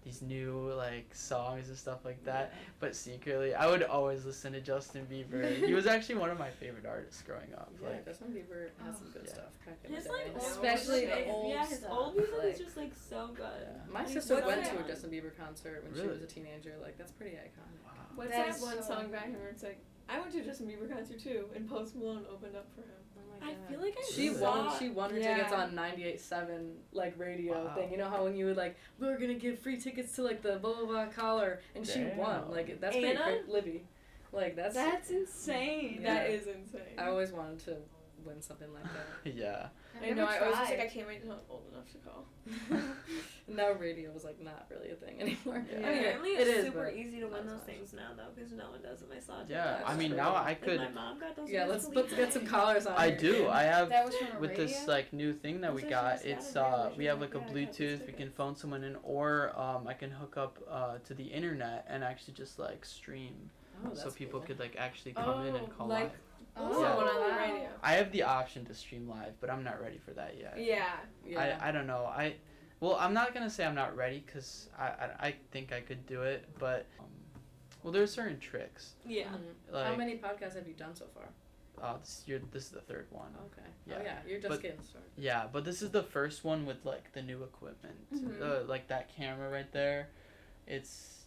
these new like songs and stuff like that, but secretly I would always listen to Justin Bieber. He was actually one of my favorite artists growing up. Yeah, Like Justin Bieber has some good Yeah. stuff. Back in His the like day. old Especially music, the old yeah, his stuff, old music like- is just like so good. Yeah. My Like, sister what's went that? to a Justin Bieber concert when she Really? was a teenager. Like that's pretty iconic. wow. What's That that is one so song by him where it's like, I went to a Justin Bieber concert too, and Post Malone opened up for him. Oh my I God. feel like I She saw- won. She won her Yeah. tickets on 98.7 like radio Wow. thing. You know how when you would like we're gonna give free tickets to like the blah blah blah collar, and she won. Damn. Like that's pretty Anna? Libby. Like that's. insane. Yeah. That is insane. I always wanted to win something like that. Yeah. I know. I always was like, I can't wait until I'm old enough to call. Now radio is like not really a thing anymore. Yeah. I mean, Apparently it it's is super but easy to not win as those much. things now though, because no one does them. I saw. Yeah, That's I mean true. now I Like, could my mom got those. Yeah, Wiz let's get some Khalifa. collars on. I here. do. I have That was from a with radio? this like new thing that we That's got. actually It's Saturday, we have like a yeah, I got Bluetooth. those We can tickets. phone someone in, or I can hook up to the internet and actually just like stream, Oh, so that's people cool. could like actually come in and call like live. Oh, Yeah. someone on the wow. radio. I have the option to stream live, but I'm not ready for that yet. Yeah. Yeah. I don't know. Well, I'm not gonna say I'm not ready because I think I could do it, but well, there are certain tricks. Yeah. Mhm. Like How many podcasts have you done so far? this is the third one. Okay. Yeah. Oh yeah, you're just But- getting started. Yeah, but this is the first one with like the new equipment, Mhm. like that camera right there. It's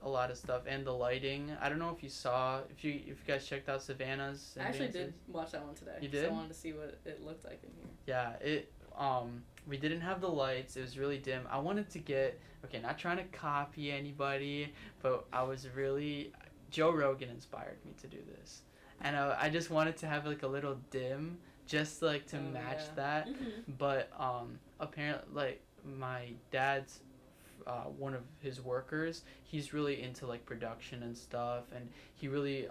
a lot of stuff, and the lighting. I don't know if you saw, if you guys checked out Savannah's. I and actually Vance's. did watch that one today. You 'cause did? I wanted to see what it looked like in here. Yeah, we didn't have the lights. It was really dim. I wanted to get, okay, not trying to copy anybody, but Joe Rogan inspired me to do this, and I just wanted to have like a little dim, just like to Oh, match yeah. that. Mm-hmm. But apparently, like my dad's one of his workers, he's really into like production and stuff, and he really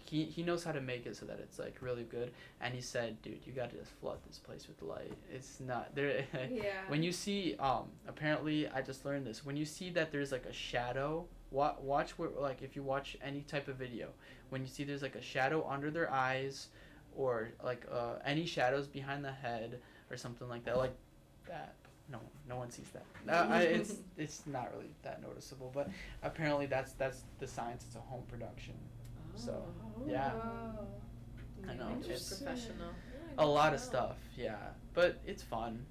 he knows how to make it so that it's like really good. And he said, dude, you gotta just flood this place with light. It's not there. Yeah. When you see apparently I just learned this, when you see that there's like a shadow, watch where, like if you watch any type of video, when you see there's like a shadow under their eyes, or like any shadows behind the head or something like that, like that, no one sees that. It's not really that noticeable, but apparently that's the science. It's a home production. So, yeah. Oh. I know, It's it's- professional. A lot of stuff, yeah, but it's fun.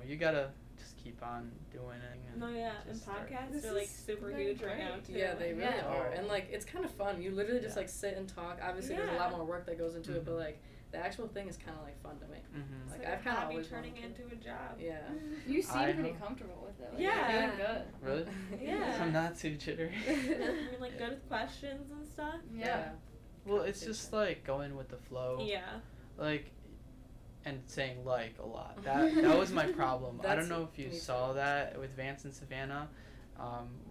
You gotta just keep on doing it. And No, yeah, and just start. podcasts This are like is super really huge right great. now too. Yeah, they really Yeah. are, and like it's kind of fun. You literally just like sit and talk. Obviously, there's a lot Yeah. more work that goes into it, but Mhm. like the actual thing is kind of like fun to me. Mm-hmm. It's Like, like I've a kind of hobby always turning wanted to. into a job. Yeah. You seem I pretty hope- comfortable with it. Like, Yeah. You're doing good. Really? Yeah. I'm not too jittery. I mean, like good with questions and stuff. Yeah. Well, it's just like going with the flow. Yeah. Like, and saying like a lot. That was my problem. I don't know if you me saw too. that with Vance and Savannah.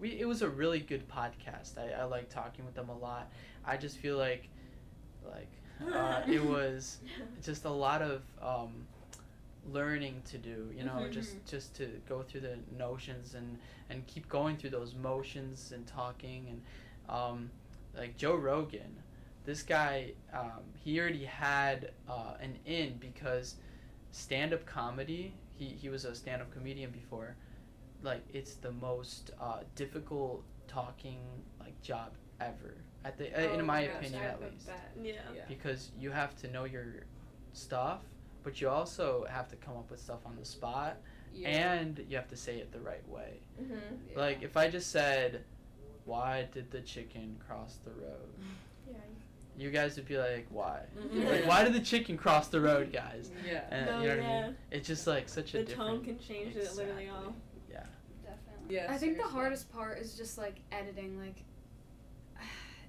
It was a really good podcast. I like talking with them a lot. I just feel like it was just a lot of learning to do, you know, Mhm. just to go through the notions and keep going through those motions and talking and like Joe Rogan, this guy, he already had an in because stand-up comedy, he was a stand-up comedian before, like it's the most difficult talking like job ever at the in my opinion at least. Yeah. Yeah. Because you have to know your stuff, but you also have to come up with stuff on the spot, and you have to say it the right way. Mm-hmm. Yeah. Like if I just said, "Why did the chicken cross the road?" Yeah. You guys would be like, "Why?" Mhm. Like, why did the chicken cross the road, guys? Yeah. And No, you know what I yeah. mean? It's just like such a The different. tone can change it literally all. Yeah. Definitely. Yeah, I think the seriously. hardest part is just like editing. Like,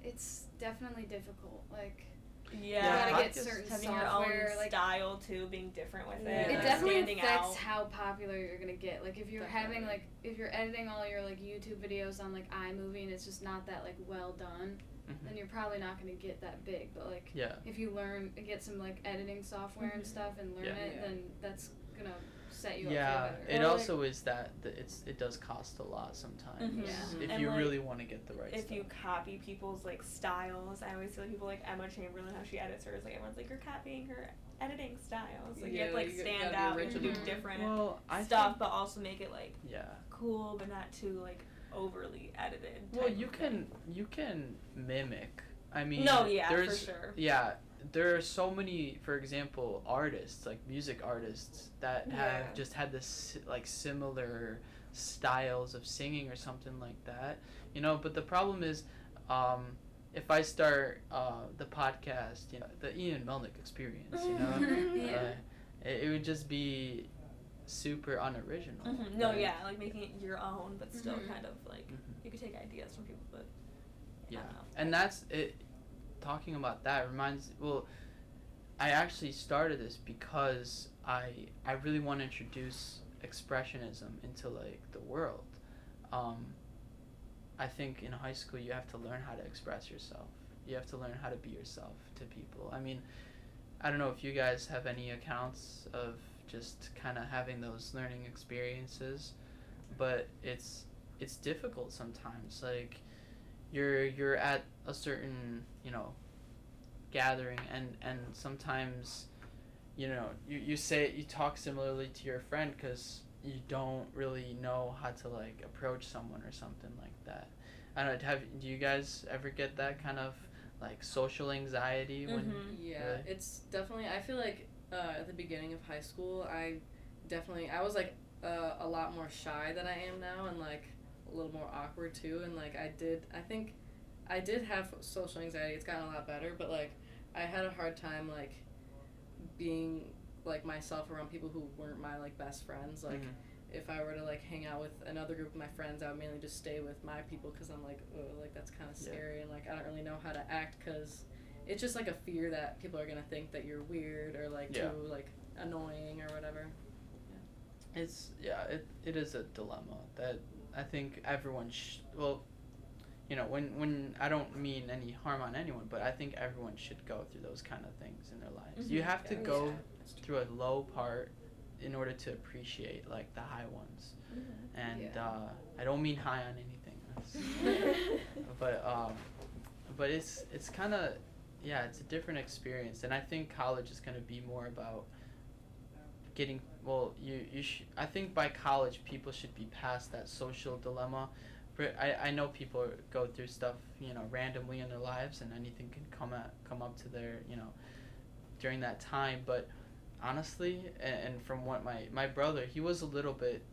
it's definitely difficult. Like, Yeah. you gotta get podcast- certain Having software. your own Like, style too, being different with Yeah. it. it Yeah. definitely standing affects out. how popular you're gonna get. Like, if you're having like, if you're editing all your like YouTube videos on like iMovie and it's just not that like well done, Mhm. then you're probably not gonna get that big. But like, Yeah. if you get some like editing software and Mhm. stuff and learn Yeah. it, Yeah. then that's gonna set you Yeah, up for better. it Or, also is that it does cost a lot sometimes Mhm. Yeah. if And, you like, really want to get the right If stuff. you copy people's like styles, I always feel like people like Emma Chamberlain, how she edits hers, like everyone's like, you're copying her editing styles. Like you have to like you stand gotta be out, you have to do original. different Well, I stuff, think, but also make it like yeah. cool, but not too like overly edited. Well, type you of thing. can mimic. I mean, No, yeah, for there's sure. yeah, there are so many, for example, artists like music artists that Yeah. have just had this like similar styles of singing or something like that, you know. But the problem is, if I start the podcast, you know, the Ian Melnick experience, you know, Yeah. it would just be super unoriginal. Mhm. No, Like, yeah, like making it your own, but still Mhm. kind of like Mhm. you could take ideas from people, but Yeah, I don't know. and that's it. Talking about that reminds. Well, I actually started this because I really want to introduce expressionism into like the world. I think in high school you have to learn how to express yourself. You have to learn how to be yourself to people. I mean, I don't know if you guys have any accounts of just kind of having those learning experiences, but it's difficult sometimes. Like you're at a certain, you know, gathering and sometimes, you know, you talk similarly to your friend because you don't really know how to like approach someone or something like that. I don't know, do you guys ever get that kind of like social anxiety when Mhm. Yeah, Really? it's definitely. I feel like at the beginning of high school, I was like a lot more shy than I am now, and like a little more awkward too. And like I think I did have social anxiety. It's gotten a lot better, but like I had a hard time like being like myself around people who weren't my like best friends. Like Mhm. if I were to like hang out with another group of my friends, I would mainly just stay with my people because I'm like, oh, like that's kind of Yeah. scary, and like I don't really know how to act because it's just like a fear that people are gonna think that you're weird or like Yeah. too like annoying or whatever. It's it is a dilemma that I think everyone well, you know, when I don't mean any harm on anyone, but I think everyone should go through those kind of things in their lives. You Mhm. have to Yeah. go Yeah, that's true. through a low part in order to appreciate like the high ones. Mm-hmm. And Yeah. I don't mean high on anything. But it's kind of it's a different experience, and I think college is going to be more about getting I think by college people should be past that social dilemma. But I know people go through stuff, you know, randomly in their lives, and anything can come up to their, you know, during that time. But honestly, and from what my brother, he was a little bit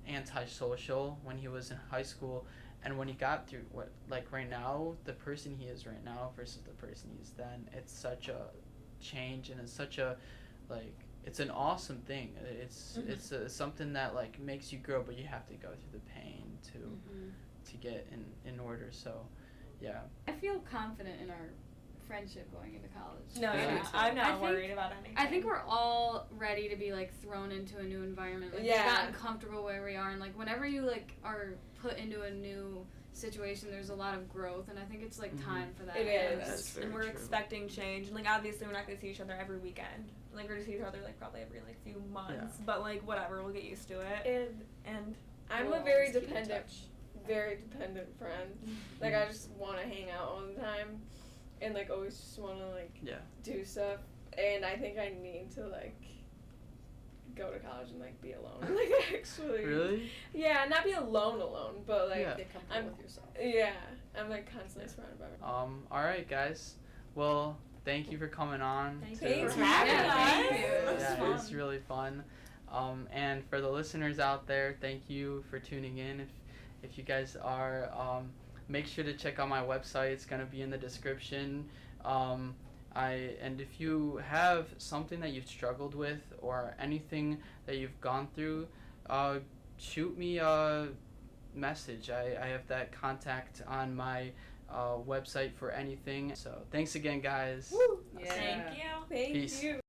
antisocial when he was in high school, and when he got through what, like, right now, the person he is right now versus the person he is then, it's such a change, and it's such a, like, it's an awesome thing. It's something that, like, makes you grow, but you have to go through the pain to get in order. So yeah, I feel confident in our friendship going into college. No, Yeah. I'm not worried about anything. I think we're all ready to be like thrown into a new environment. Like, we've gotten comfortable where we are, and like whenever you like are put into a new situation, there's a lot of growth, and I think it's like time for that. It is. That's very and we're true. expecting change. And like obviously we're not gonna see each other every weekend. Like we're gonna see each other like probably every like few months. But like whatever, we'll get used to it. And I'm we'll a very always keep in dependent, touch. very dependent friend. Like I just want to hang out all the time, and like always just want to like do stuff. And I think I need to like go to college and like be alone. Like actually. Really? Yeah, not be alone, but like Get comfortable with yourself. yeah, I'm like constantly surrounded by. All right, guys. Well, thank you for coming on. Thanks to- for having us. Thank you. Yeah, it was really fun. And for the listeners out there, thank you for tuning in. If you guys are, make sure to check out my website. It's gonna be in the description. And if you have something that you've struggled with or anything that you've gone through, shoot me a message. I have that contact on my website for anything. So thanks again, guys. Woo! Yeah. Thank you. Thank Peace. you.